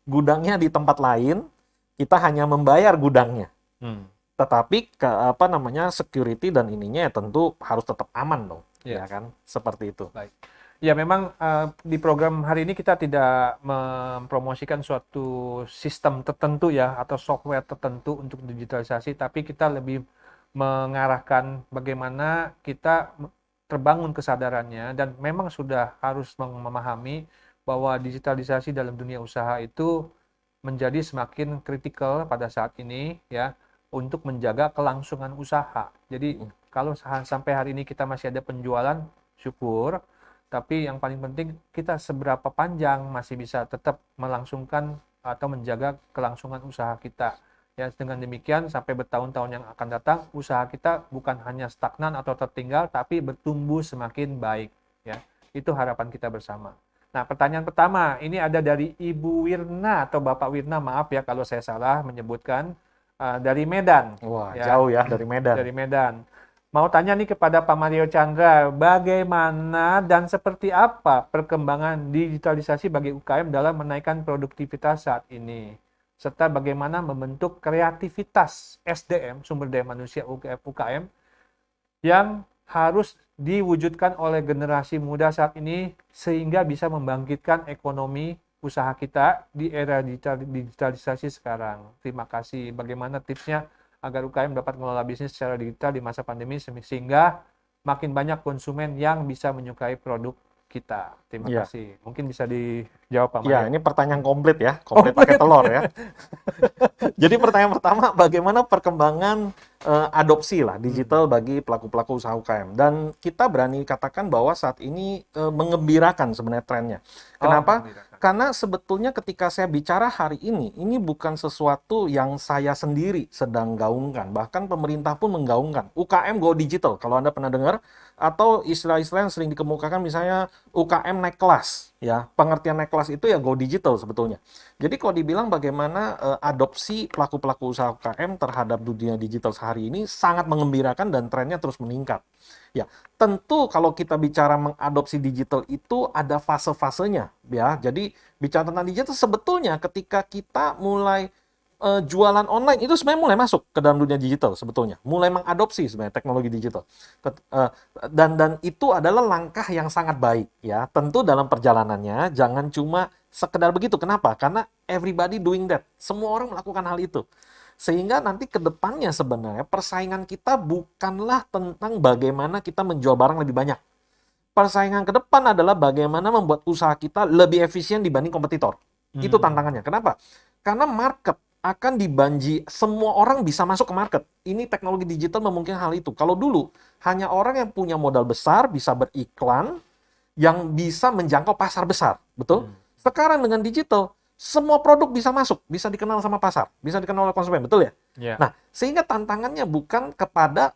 Gudangnya di tempat lain, kita hanya membayar gudangnya. Hmm. Tetapi apa namanya, security dan ininya ya tentu harus tetap aman dong, Ya. ya kan? Seperti itu. Baik. Ya memang di program hari ini kita tidak mempromosikan suatu sistem tertentu ya atau software tertentu untuk digitalisasi, tapi kita lebih mengarahkan bagaimana kita terbangun kesadarannya dan memang sudah harus memahami bahwa digitalisasi dalam dunia usaha itu menjadi semakin kritikal pada saat ini ya untuk menjaga kelangsungan usaha. Jadi kalau sampai hari ini kita masih ada penjualan, syukur. Tapi yang paling penting kita seberapa panjang masih bisa tetap melangsungkan atau menjaga kelangsungan usaha kita. Ya, dengan demikian sampai bertahun-tahun yang akan datang usaha kita bukan hanya stagnan atau tertinggal tapi bertumbuh semakin baik ya. Itu harapan kita bersama. Nah, pertanyaan pertama ini ada dari Ibu Wirna atau Bapak Wirna, maaf ya kalau saya salah menyebutkan, dari Medan Wah, ya. jauh ya dari Medan. Dari Medan. Mau tanya nih kepada Pak Mario Chandra, bagaimana dan seperti apa perkembangan digitalisasi bagi UKM dalam menaikkan produktivitas saat ini? Serta bagaimana membentuk kreativitas SDM, sumber daya manusia UKM, yang harus diwujudkan oleh generasi muda saat ini sehingga bisa membangkitkan ekonomi usaha kita di era digitalisasi sekarang. Terima kasih. Bagaimana tipsnya agar UKM dapat mengelola bisnis secara digital di masa pandemi sehingga makin banyak konsumen yang bisa menyukai produk kita. Terima Ya, kasih. Mungkin bisa dijawab Pak ya Mario. ini pertanyaan komplit ya, komplit pakai telur ya. Jadi pertanyaan pertama, bagaimana perkembangan adopsi lah digital bagi pelaku-pelaku usaha UKM? Dan kita berani katakan bahwa saat ini mengembirakan sebenarnya trennya. Kenapa? Karena sebetulnya ketika saya bicara hari ini bukan sesuatu yang saya sendiri sedang gaungkan. Bahkan pemerintah pun menggaungkan. UKM Go Digital, kalau Anda pernah dengar. Atau istilah-istilah yang sering dikemukakan misalnya UKM naik kelas. Ya, pengertian naik kelas itu ya Go Digital sebetulnya. Jadi kalau dibilang bagaimana adopsi pelaku-pelaku usaha UKM terhadap dunia digital sehari ini sangat mengembirakan dan trennya terus meningkat. Ya, tentu kalau kita bicara mengadopsi digital itu ada fase-fasenya ya. Jadi bicara tentang digital sebetulnya ketika kita mulai jualan online itu sebenarnya mulai masuk ke dalam dunia digital sebetulnya. Mulai mengadopsi sebenarnya teknologi digital. Dan itu adalah langkah yang sangat baik ya. Tentu dalam perjalanannya jangan cuma sekedar begitu. Kenapa? Karena everybody doing that. Semua orang melakukan hal itu. Sehingga nanti ke depannya sebenarnya persaingan kita bukanlah tentang bagaimana kita menjual barang lebih banyak. Persaingan ke depan adalah bagaimana membuat usaha kita lebih efisien dibanding kompetitor. Itu tantangannya. Kenapa? Karena market akan dibanji, semua orang bisa masuk ke market. Ini teknologi digital memungkinkan hal itu. Kalau dulu, hanya orang yang punya modal besar bisa beriklan, yang bisa menjangkau pasar besar. Betul? Sekarang dengan digital, semua produk bisa masuk, bisa dikenal sama pasar, bisa dikenal oleh konsumen. Betul ya? Ya. Nah, sehingga tantangannya bukan kepada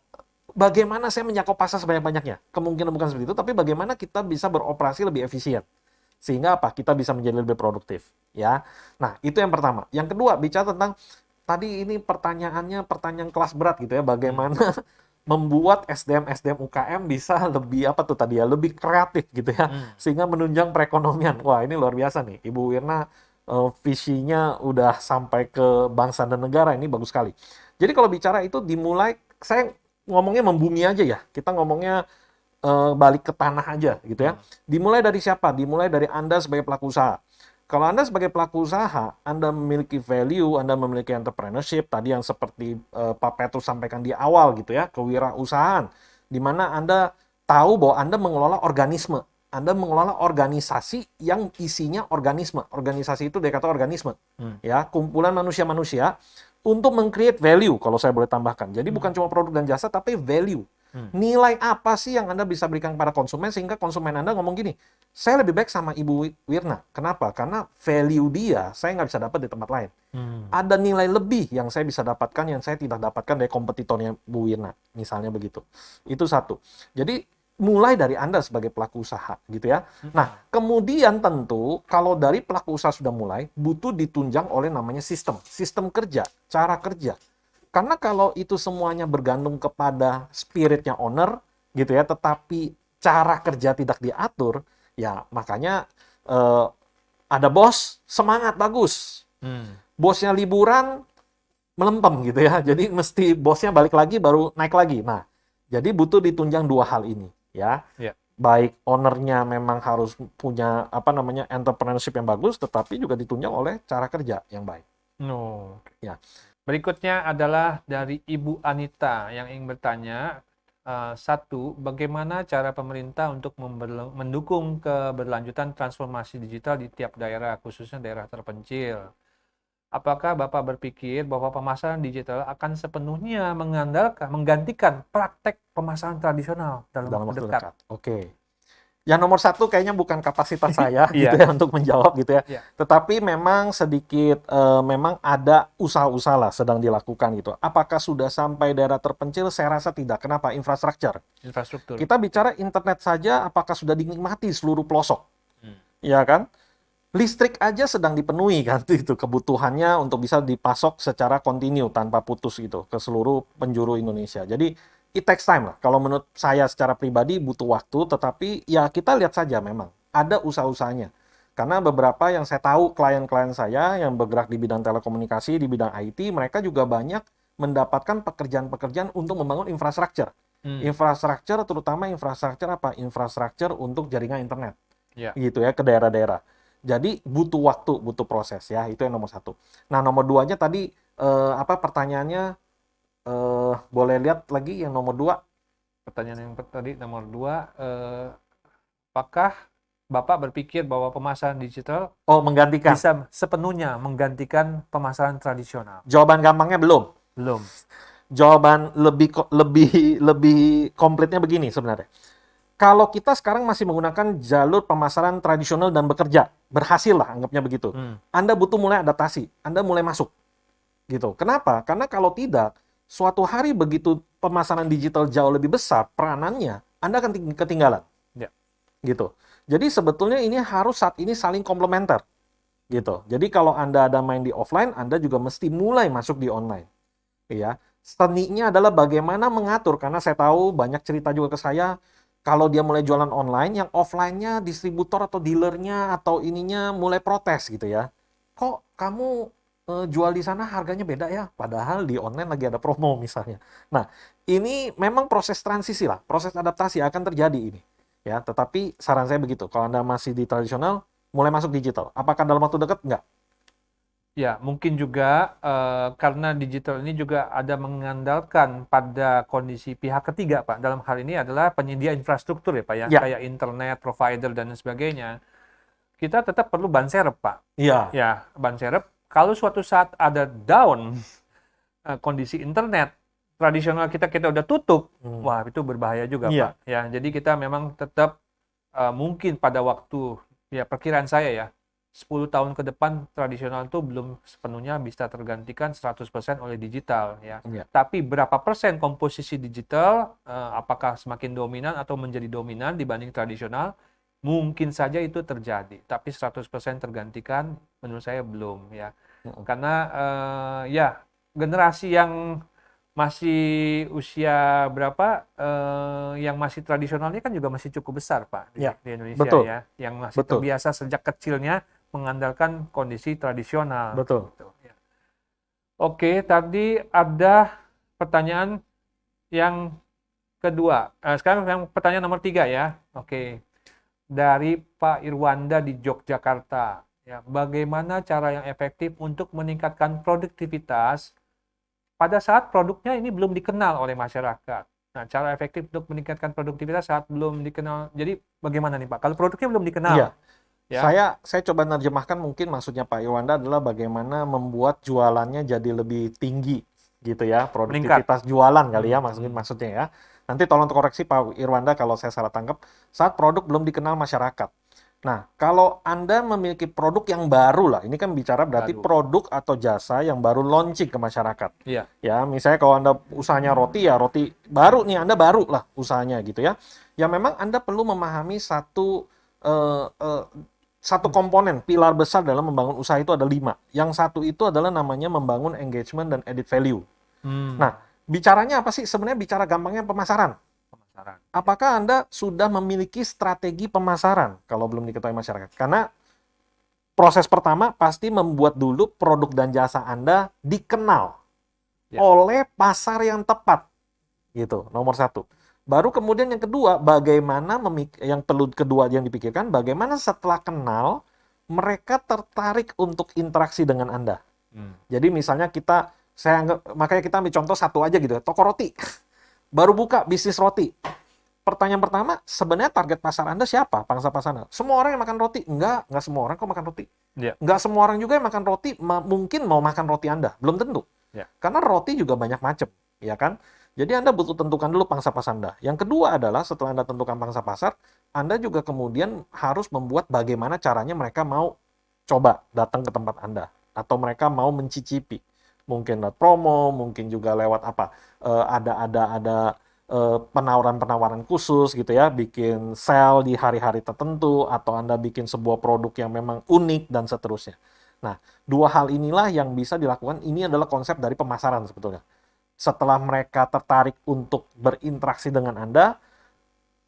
bagaimana saya menjangkau pasar sebanyak-banyaknya. Kemungkinan bukan seperti itu, tapi bagaimana kita bisa beroperasi lebih efisien. Sehingga apa? Kita bisa menjadi lebih produktif, ya. Nah, itu yang pertama. Yang kedua, bicara tentang tadi ini pertanyaannya pertanyaan kelas berat gitu ya, bagaimana membuat SDM UKM bisa lebih apa tuh tadi ya, lebih kreatif gitu ya, sehingga menunjang perekonomian. Wah, ini luar biasa nih, Ibu Wirna, visinya udah sampai ke bangsa dan negara, ini bagus sekali. Jadi kalau bicara itu dimulai, saya ngomongnya membumi aja ya, kita ngomongnya balik ke tanah aja gitu ya. Dimulai dari siapa? Dimulai dari Anda sebagai pelaku usaha. Kalau Anda sebagai pelaku usaha, Anda memiliki value, Anda memiliki entrepreneurship, tadi yang seperti Pak Petrus sampaikan di awal gitu ya, kewirausahaan, di mana Anda tahu bahwa Anda mengelola organisme, Anda mengelola organisasi yang isinya organisme. Organisasi itu dia kata organisme, ya, kumpulan manusia-manusia untuk meng-create value, kalau saya boleh tambahkan. Jadi bukan cuma produk dan jasa, tapi value. Nilai apa sih yang Anda bisa berikan kepada konsumen sehingga konsumen Anda ngomong gini, saya lebih baik sama Ibu Wirna. Kenapa? Karena value dia saya nggak bisa dapat di tempat lain. Ada nilai lebih yang saya bisa dapatkan yang saya tidak dapatkan dari kompetitornya Bu Wirna. Misalnya begitu. Itu satu. Jadi mulai dari Anda sebagai pelaku usaha gitu ya. Nah, kemudian tentu kalau dari pelaku usaha sudah mulai, butuh ditunjang oleh namanya sistem kerja, cara kerja. Karena kalau itu semuanya bergantung kepada spiritnya owner, gitu ya, tetapi cara kerja tidak diatur, ya makanya ada bos, semangat, bagus. Bosnya liburan, melempem gitu ya. Jadi mesti bosnya balik lagi, baru naik lagi. Nah, jadi butuh ditunjang dua hal ini, ya. Baik ownernya memang harus punya, apa namanya, entrepreneurship yang bagus, tetapi juga ditunjang oleh cara kerja yang baik. Ya. Berikutnya adalah dari Ibu Anita yang ingin bertanya, satu, bagaimana cara pemerintah untuk mendukung keberlanjutan transformasi digital di tiap daerah, khususnya daerah terpencil? Apakah Bapak berpikir bahwa pemasaran digital akan sepenuhnya menggantikan praktek pemasaran tradisional dalam waktu dekat? Oke. Yang nomor satu kayaknya bukan kapasitas saya gitu ya untuk menjawab gitu ya. Tetapi memang sedikit memang ada usaha-usaha lah sedang dilakukan gitu. Apakah sudah sampai daerah terpencil? Saya rasa tidak. Kenapa? Infrastruktur. Kita bicara internet saja, apakah sudah dinikmati seluruh pelosok? Ya kan? Listrik aja sedang dipenuhi kan itu kebutuhannya untuk bisa dipasok secara kontinu tanpa putus gitu ke seluruh penjuru Indonesia. Jadi it takes time lah. Kalau menurut saya secara pribadi butuh waktu, tetapi ya kita lihat saja memang ada usaha-usahanya. Karena beberapa yang saya tahu klien-klien saya yang bergerak di bidang telekomunikasi, di bidang IT, mereka juga banyak mendapatkan pekerjaan-pekerjaan untuk membangun infrastruktur. Infrastruktur terutama infrastruktur apa? Infrastruktur untuk jaringan internet. Gitu ya ke daerah-daerah. Jadi butuh waktu, butuh proses ya. Itu yang nomor satu. Nah, nomor duanya tadi pertanyaannya boleh lihat lagi yang nomor 2. Pertanyaan yang tadi nomor 2, apakah Bapak berpikir bahwa pemasaran digital menggantikan bisa sepenuhnya menggantikan pemasaran tradisional? Jawaban gampangnya belum. Jawaban lebih komplitnya begini sebenarnya. Kalau kita sekarang masih menggunakan jalur pemasaran tradisional dan bekerja, berhasil lah anggapnya begitu. Anda butuh mulai adaptasi, Anda mulai masuk. Gitu. Kenapa? Karena kalau tidak, suatu hari begitu pemasaran digital jauh lebih besar peranannya, Anda akan ketinggalan. Gitu. Jadi sebetulnya ini harus saat ini saling komplementer. Gitu. Jadi kalau Anda ada main di offline, Anda juga mesti mulai masuk di online. Ya. Seninya adalah bagaimana mengatur, karena saya tahu banyak cerita juga ke saya, kalau dia mulai jualan online, yang offline-nya distributor atau dealernya atau ininya mulai protes gitu ya. Kok kamu jual di sana harganya beda ya? Padahal di online lagi ada promo misalnya. Nah, ini memang proses transisi lah, proses adaptasi akan terjadi ini. Ya, tetapi saran saya begitu, kalau Anda masih di tradisional, mulai masuk digital. Apakah dalam waktu dekat? Enggak. Ya, mungkin juga karena digital ini juga ada mengandalkan pada kondisi pihak ketiga, Pak. Dalam hal ini adalah penyedia infrastruktur ya, Pak, ya. Kayak internet, provider, dan sebagainya. Kita tetap perlu ban serep, Pak. Ya, ban serep. Kalau suatu saat ada down kondisi internet, tradisional kita udah tutup, wah itu berbahaya juga, Pak. Ya, jadi kita memang tetap mungkin pada waktu, ya perkiraan saya ya, 10 tahun ke depan tradisional itu belum sepenuhnya bisa tergantikan 100% oleh digital ya. Tapi berapa persen komposisi digital, apakah semakin dominan atau menjadi dominan dibanding tradisional, mungkin saja itu terjadi. Tapi 100% tergantikan menurut saya belum ya. Karena ya generasi yang masih usia berapa, yang masih tradisionalnya kan juga masih cukup besar, Pak, Ya, di Indonesia betul, ya, yang masih betul, terbiasa sejak kecilnya mengandalkan kondisi tradisional, betul. gitu, ya. Oke, tadi ada pertanyaan yang kedua. Sekarang yang pertanyaan nomor 3 ya. Oke, dari Pak Irwanda di Yogyakarta. Ya, bagaimana cara yang efektif untuk meningkatkan produktivitas pada saat produknya ini belum dikenal oleh masyarakat? Nah, cara efektif untuk meningkatkan produktivitas saat belum dikenal. Jadi bagaimana nih Pak? Kalau produknya belum dikenal, Iya, ya, saya coba nerjemahkan mungkin maksudnya Pak Iwanda adalah bagaimana membuat jualannya jadi lebih tinggi gitu ya, meningkat. produktivitas jualan kali ya Hmm, maksudnya hmm. maksudnya ya. Nanti tolong koreksi Pak Irwanda kalau saya salah tangkap, saat produk belum dikenal masyarakat. Nah, kalau Anda memiliki produk yang baru lah, ini kan bicara berarti Baru. produk atau jasa yang baru launching ke masyarakat. Iya. Ya, misalnya kalau Anda usahanya roti ya roti baru nih, Anda baru lah usahanya gitu ya. Ya memang Anda perlu memahami eh, eh, satu komponen, pilar besar dalam membangun usaha itu ada 5. Yang satu itu adalah namanya membangun engagement dan added value. Hmm, Nah, bicaranya apa sih? Sebenarnya bicara gampangnya pemasaran. pemasaran. Ya. Apakah Anda sudah memiliki strategi pemasaran kalau belum diketahui masyarakat? Karena proses pertama pasti membuat dulu produk dan jasa Anda dikenal Ya. oleh pasar yang tepat. Gitu, nomor satu. Baru kemudian yang kedua, bagaimana yang perlu kedua yang dipikirkan, bagaimana setelah kenal, mereka tertarik untuk interaksi dengan Anda. Hmm. Jadi misalnya makanya kita ambil contoh satu aja gitu, toko roti. Baru buka bisnis roti. Pertanyaan pertama, sebenarnya target pasar Anda siapa? Pangsa pasar Anda. Semua orang yang makan roti? Enggak semua orang kok makan roti. Ya. Enggak semua orang juga yang makan roti, mungkin mau makan roti Anda. Belum tentu. Ya. Karena roti juga banyak macam, ya kan? Jadi Anda butuh tentukan dulu pangsa pasar Anda. Yang kedua adalah setelah Anda tentukan pangsa pasar, Anda juga kemudian harus membuat bagaimana caranya mereka mau coba datang ke tempat Anda. Atau mereka mau mencicipi. Mungkin lewat promo, mungkin juga lewat apa? Ada penawaran-penawaran khusus gitu ya, bikin sale di hari-hari tertentu, atau Anda bikin sebuah produk yang memang unik, dan seterusnya. Nah, dua hal inilah yang bisa dilakukan, ini adalah konsep dari pemasaran sebetulnya. Setelah mereka tertarik untuk berinteraksi dengan Anda,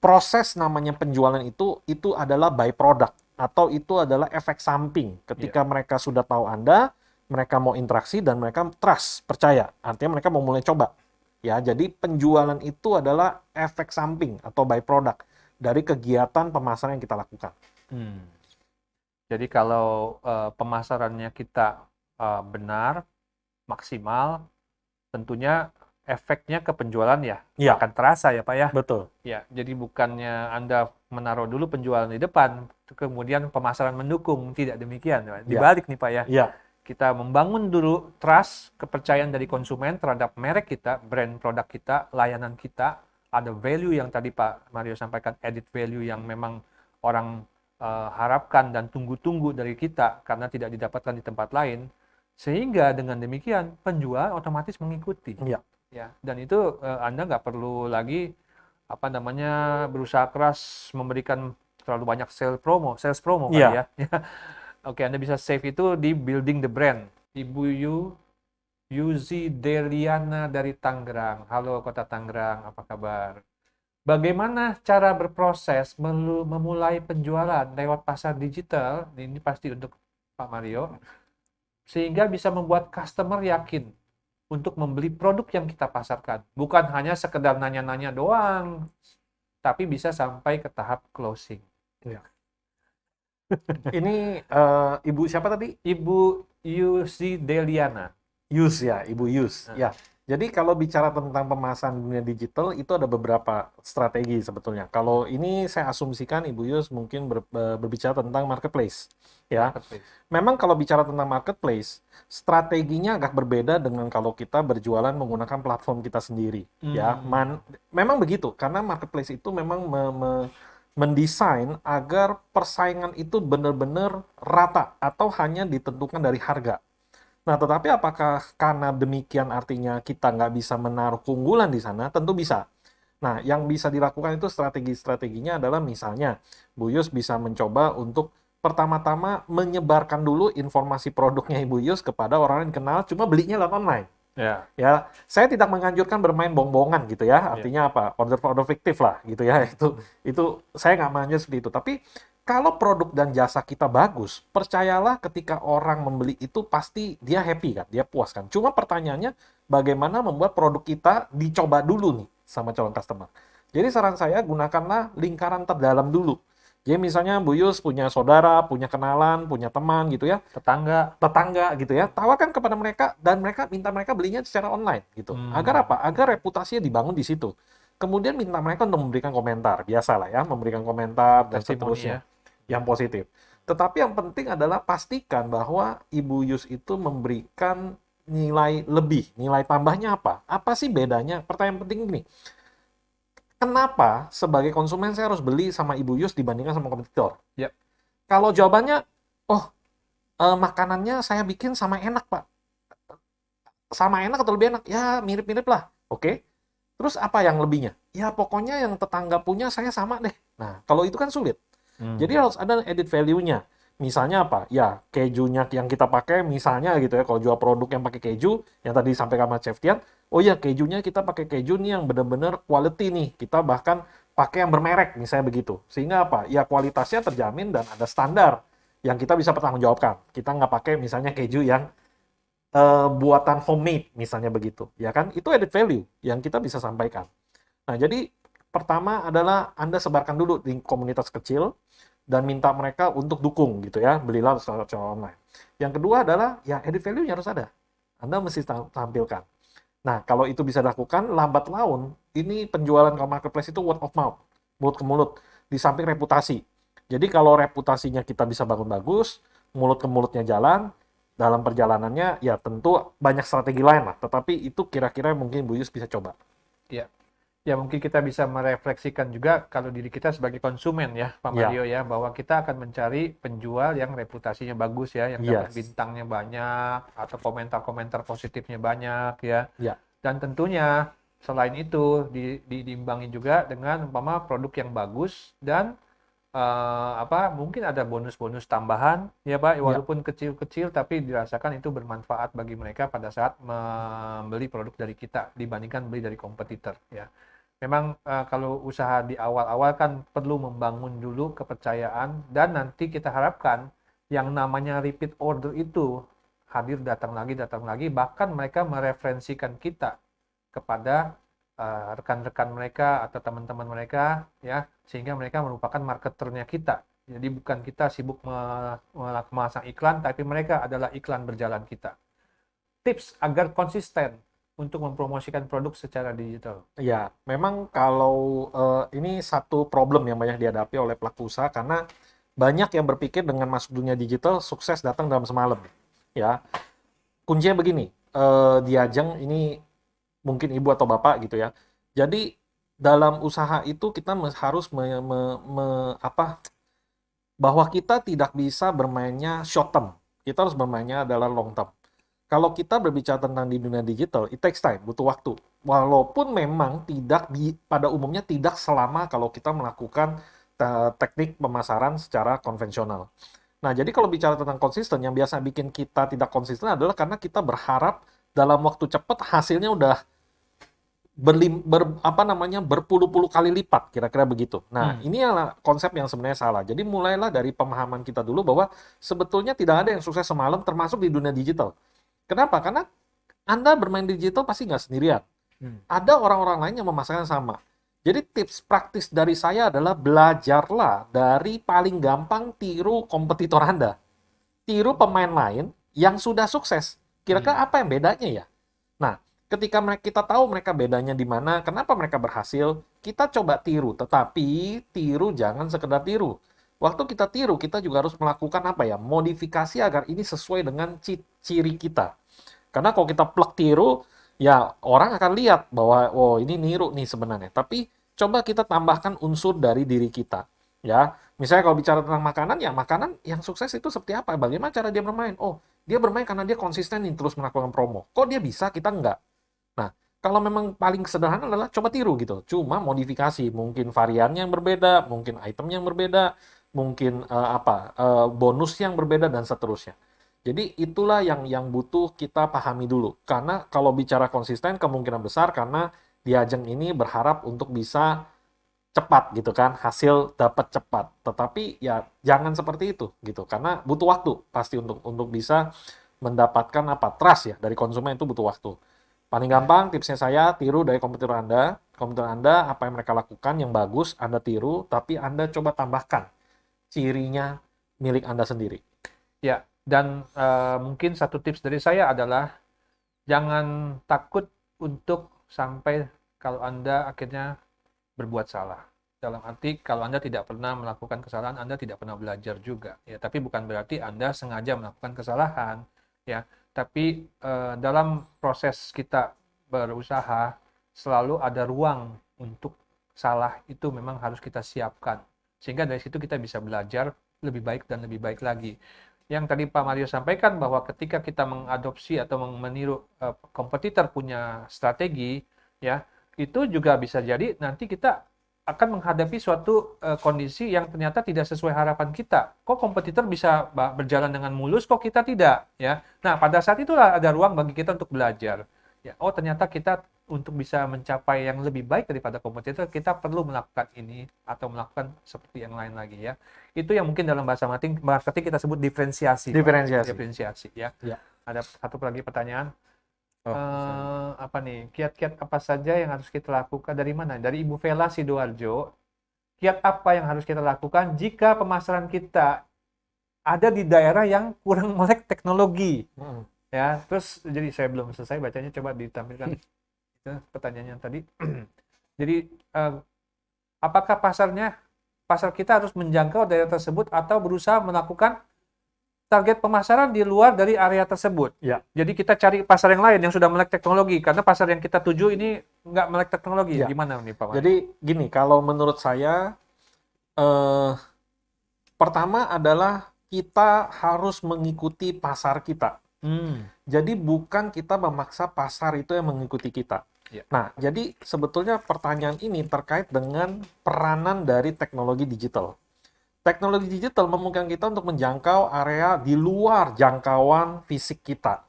proses namanya penjualan itu adalah by product, atau itu adalah efek samping. Ketika mereka sudah tahu Anda, mereka mau interaksi, dan mereka trust, percaya. Artinya mereka mau mulai coba. Ya, jadi penjualan itu adalah efek samping atau byproduct dari kegiatan pemasaran yang kita lakukan. Hmm. Jadi kalau pemasarannya kita benar, maksimal, tentunya efeknya ke penjualan ya Ya, akan terasa ya Pak ya. betul. Ya, jadi bukannya Anda menaruh dulu penjualan di depan, kemudian pemasaran mendukung, tidak demikian. Pak. Ya, Dibalik nih Pak ya. ya, Kita membangun dulu trust, kepercayaan dari konsumen terhadap merek kita, brand produk kita, layanan kita, ada value yang tadi Pak Mario sampaikan, added value yang memang orang harapkan dan tunggu-tunggu dari kita karena tidak didapatkan di tempat lain, sehingga dengan demikian penjual otomatis mengikuti. ya, Ya, dan itu Anda nggak perlu lagi apa namanya berusaha keras memberikan terlalu banyak sales promo kali ya. ya. Oke, Anda bisa save itu di building the brand. Ibu Yuzi Deliana dari Tangerang. Halo Kota Tangerang, apa kabar? Bagaimana cara berproses memulai penjualan lewat pasar digital? Ini pasti untuk Pak Mario. Sehingga bisa membuat customer yakin untuk membeli produk yang kita pasarkan. Bukan hanya sekedar nanya-nanya doang, tapi bisa sampai ke tahap closing. Ya. Ini Ibu siapa tadi? Ibu Yuzi Deliana. Yus ya, Ibu Yus. Nah. Ya. Jadi kalau bicara tentang pemasaran dunia digital itu ada beberapa strategi sebetulnya. Kalau ini saya asumsikan Ibu Yus mungkin berbicara tentang marketplace. Ya. Marketplace. Memang kalau bicara tentang marketplace, strateginya agak berbeda dengan kalau kita berjualan menggunakan platform kita sendiri. Ya, memang begitu karena marketplace itu memang mendesain agar persaingan itu benar-benar rata atau hanya ditentukan dari harga. Nah, tetapi apakah karena demikian artinya kita nggak bisa menaruh keunggulan di sana? Tentu bisa. Nah, yang bisa dilakukan itu strategi-strateginya adalah misalnya, Bu Yus bisa mencoba untuk pertama-tama menyebarkan dulu informasi produknya Ibu Yus kepada orang yang kenal, cuma belinya lewat online. Ya, Ya, saya tidak menganjurkan bermain bohong-bohongan gitu ya. ya. Artinya apa? Order-order fiktif lah gitu ya. Itu saya nggak menganjur seperti itu. Tapi kalau produk dan jasa kita bagus, percayalah ketika orang membeli itu pasti dia happy kan, dia puas kan. Cuma pertanyaannya bagaimana membuat produk kita dicoba dulu nih sama calon customer. Jadi saran saya gunakanlah lingkaran terdalam dulu. Jadi misalnya Bu Yus punya saudara, punya kenalan, punya teman gitu ya, Tetangga. tetangga gitu ya, tawarkan kepada mereka dan minta mereka belinya secara online gitu. Agar Hmm, apa? Agar reputasinya dibangun di situ. Kemudian minta mereka untuk memberikan komentar, biasalah ya, memberikan komentar dan testimoni ya. seterusnya yang positif. Tetapi yang penting adalah pastikan bahwa Ibu Yus itu memberikan nilai lebih, nilai tambahnya apa? Apa sih bedanya? Pertanyaan penting ini, kenapa sebagai konsumen saya harus beli sama Ibu Yus dibandingkan sama kompetitor? Ya, Kalau jawabannya, oh makanannya saya bikin sama enak Pak, sama enak atau lebih enak? Ya, mirip-mirip lah. Oke. Terus apa yang lebihnya? Ya, pokoknya yang tetangga punya saya sama deh. Nah, kalau itu kan sulit. Jadi hmm, harus ada added value-nya. Misalnya apa? Ya, kejunya yang kita pakai, misalnya gitu ya, kalau jual produk yang pakai keju, yang tadi disampaikan sama Chef Tian, oh ya, kejunya kita pakai keju nih yang benar-benar quality nih. Kita bahkan pakai yang bermerek, misalnya begitu. Sehingga apa? Ya, kualitasnya terjamin dan ada standar yang kita bisa pertanggungjawabkan. Kita nggak pakai misalnya keju yang buatan homemade misalnya begitu, ya kan? Itu added value yang kita bisa sampaikan. Nah, jadi pertama adalah Anda sebarkan dulu di komunitas kecil dan minta mereka untuk dukung gitu ya, belilah secara online. Yang kedua adalah ya added value-nya harus ada. Anda mesti tampilkan. Nah, kalau itu bisa dilakukan, lambat laun ini penjualan ke marketplace itu word of mouth, mulut ke mulut, di samping reputasi. Jadi kalau reputasinya kita bisa bangun bagus, mulut ke mulutnya jalan, dalam perjalanannya ya tentu banyak strategi lain lah, tetapi itu kira-kira mungkin Bu Yus bisa coba. ya. Ya mungkin kita bisa merefleksikan juga kalau diri kita sebagai konsumen ya, Pak Ya, Mario ya, bahwa kita akan mencari penjual yang reputasinya bagus ya, yang dapat yes, bintangnya banyak atau komentar-komentar positifnya banyak ya. ya, Dan tentunya selain itu diimbangi juga dengan umpama produk yang bagus dan apa mungkin ada bonus-bonus tambahan ya Pak, ya, walaupun kecil-kecil tapi dirasakan itu bermanfaat bagi mereka pada saat membeli produk dari kita dibandingkan beli dari kompetitor ya. Memang kalau usaha di awal-awal kan perlu membangun dulu kepercayaan dan nanti kita harapkan yang namanya repeat order itu hadir datang lagi bahkan mereka mereferensikan kita kepada rekan-rekan mereka atau teman-teman mereka ya sehingga mereka merupakan marketernya kita. Jadi bukan kita sibuk memasang iklan tapi mereka adalah iklan berjalan kita. Tips agar konsisten untuk mempromosikan produk secara digital. ya. Memang kalau ini satu problem yang banyak dihadapi oleh pelaku usaha karena banyak yang berpikir dengan masuk dunia digital sukses datang dalam semalam. Ya, kuncinya begini, Diajeng ini mungkin ibu atau bapak gitu ya. Jadi dalam usaha itu kita harus apa, bahwa kita tidak bisa bermainnya short term. Kita harus bermainnya adalah long term. Kalau kita berbicara tentang di dunia digital, it takes time, butuh waktu. Walaupun memang pada umumnya tidak selama kalau kita melakukan teknik pemasaran secara konvensional. Nah, jadi kalau bicara tentang konsisten, yang biasa bikin kita tidak konsisten adalah karena kita berharap dalam waktu cepat hasilnya udah apa namanya berpuluh-puluh kali lipat, kira-kira begitu. Nah, Hmm. ini adalah konsep yang sebenarnya salah. Jadi mulailah dari pemahaman kita dulu bahwa sebetulnya tidak ada yang sukses semalam, termasuk di dunia digital. Kenapa? Karena Anda bermain digital pasti nggak sendirian. Hmm. Ada orang-orang lain yang memasarkan sama. Jadi tips praktis dari saya adalah belajarlah dari paling gampang tiru kompetitor Anda. Tiru pemain lain yang sudah sukses. Kira-kira Hmm. apa yang bedanya ya? Nah, ketika kita tahu mereka bedanya di mana, kenapa mereka berhasil, kita coba tiru. Tetapi tiru jangan sekedar tiru. Waktu kita tiru, kita juga harus melakukan apa ya? Modifikasi agar ini sesuai dengan ciri kita. Karena kalau kita plek tiru, ya orang akan lihat bahwa oh ini niru nih sebenarnya. Tapi coba kita tambahkan unsur dari diri kita. Ya, misalnya kalau bicara tentang makanan, ya makanan yang sukses itu seperti apa? Bagaimana cara dia bermain? Oh, dia bermain karena dia konsisten nih terus melakukan promo. Kok dia bisa, kita enggak? Nah, kalau memang paling sederhana adalah coba tiru gitu. Cuma modifikasi, mungkin variannya yang berbeda, mungkin item yang berbeda, mungkin bonus yang berbeda dan seterusnya. Jadi itulah yang butuh kita pahami dulu. Karena kalau bicara konsisten kemungkinan besar karena di ajang ini berharap untuk bisa cepat gitu kan, hasil dapat cepat. Tetapi ya jangan seperti itu gitu, karena butuh waktu pasti untuk bisa mendapatkan trust ya dari konsumen itu butuh waktu. Paling gampang tipsnya saya tiru dari kompetitor Anda. Kompetitor Anda apa yang mereka lakukan yang bagus Anda tiru, tapi Anda coba tambahkan cirinya milik Anda sendiri. Ya, dan mungkin satu tips dari saya adalah jangan takut untuk sampai kalau Anda akhirnya berbuat salah. Dalam arti kalau Anda tidak pernah melakukan kesalahan, Anda tidak pernah belajar juga. Ya, tapi bukan berarti Anda sengaja melakukan kesalahan. Ya, tapi dalam proses kita berusaha selalu ada ruang untuk salah itu memang harus kita siapkan. Sehingga dari situ kita bisa belajar lebih baik dan lebih baik lagi. Yang tadi Pak Mario sampaikan bahwa ketika kita mengadopsi atau meniru kompetitor punya strategi, ya itu juga bisa jadi nanti kita akan menghadapi suatu kondisi yang ternyata tidak sesuai harapan kita. Kok kompetitor bisa berjalan dengan mulus, kok kita tidak? Ya, nah pada saat itulah ada ruang bagi kita untuk belajar. Ya, oh ternyata kita untuk bisa mencapai yang lebih baik daripada kompetitor, kita perlu melakukan ini atau melakukan seperti yang lain lagi ya. Itu yang mungkin dalam bahasa marketing kita sebut diferensiasi. Diferensiasi. Pak. Diferensiasi ya. Ya. Ada satu lagi pertanyaan. Oh, Apa nih? Kiat-kiat apa saja yang harus kita lakukan dari mana? Dari Ibu Vela Sidoarjo. Kiat apa yang harus kita lakukan jika pemasaran kita ada di daerah yang kurang melek teknologi? Ya, terus jadi saya belum selesai bacanya, coba ditampilkan itu pertanyaannya tadi. Jadi apakah pasar kita harus menjangkau daerah tersebut atau berusaha melakukan target pemasaran di luar dari area tersebut. Ya. Jadi kita cari pasar yang lain yang sudah melek teknologi, karena pasar yang kita tuju ini nggak melek teknologi. Ya. Gimana nih Pak Mari? Jadi gini, kalau menurut saya, pertama adalah kita harus mengikuti pasar kita. Jadi bukan kita memaksa pasar itu yang mengikuti kita. Ya. Nah, jadi sebetulnya pertanyaan ini terkait dengan peranan dari teknologi digital. Teknologi digital memungkinkan kita untuk menjangkau area di luar jangkauan fisik kita.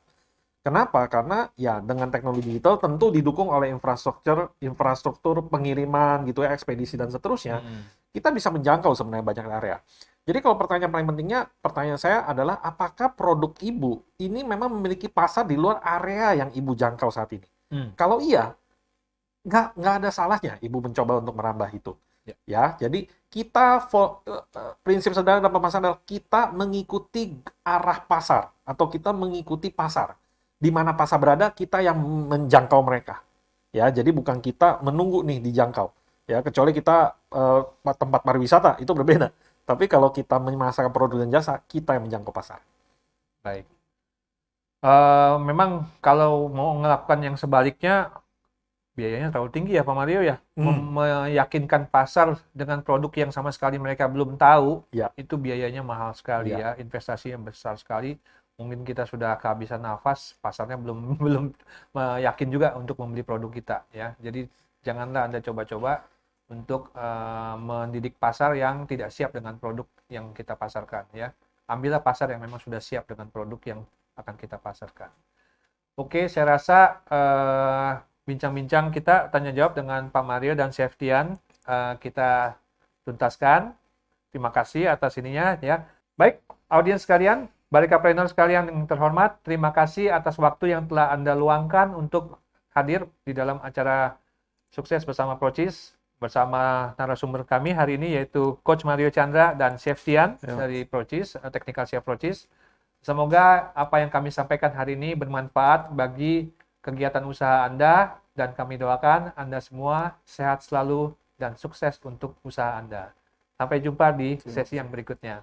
Kenapa? Karena ya dengan teknologi digital tentu didukung oleh infrastruktur pengiriman gitu ya, ekspedisi dan seterusnya. Kita bisa menjangkau sebenarnya banyak area. Jadi kalau pertanyaan paling pentingnya, pertanyaan saya adalah apakah produk ibu ini memang memiliki pasar di luar area yang ibu jangkau saat ini? Kalau iya, nggak ada salahnya ibu mencoba untuk merambah itu. Ya, jadi kita prinsip sederhana dalam pemasaran adalah kita mengikuti arah pasar atau kita mengikuti pasar. Di mana pasar berada, kita yang menjangkau mereka. Ya, jadi bukan kita menunggu nih dijangkau. Ya, kecuali kita tempat pariwisata itu berbeda. Tapi kalau kita memasarkan produk dan jasa, kita yang menjangkau pasar. Baik. Memang kalau mau melakukan yang sebaliknya, biayanya terlalu tinggi ya Pak Mario ya. Meyakinkan pasar dengan produk yang sama sekali mereka belum tahu, itu biayanya mahal sekali ya, investasi yang besar sekali. Mungkin kita sudah kehabisan nafas, pasarnya belum yakin juga untuk membeli produk kita ya. Jadi janganlah Anda coba-coba untuk mendidik pasar yang tidak siap dengan produk yang kita pasarkan ya. Ambillah pasar yang memang sudah siap dengan produk yang akan kita pasarkan. Oke, saya rasa bincang-bincang kita tanya jawab dengan Pak Mario dan Septian kita tuntaskan. Terima kasih atas ininya ya. Baik, audiens sekalian, Barekapreneur sekalian yang terhormat, terima kasih atas waktu yang telah Anda luangkan untuk hadir di dalam acara Sukses Bersama Procis bersama narasumber kami hari ini yaitu Coach Mario Chandra dan Septian dari Procis, Technical Chef Procis. Semoga apa yang kami sampaikan hari ini bermanfaat bagi kegiatan usaha Anda dan kami doakan Anda semua sehat selalu dan sukses untuk usaha Anda. Sampai jumpa di sesi yang berikutnya.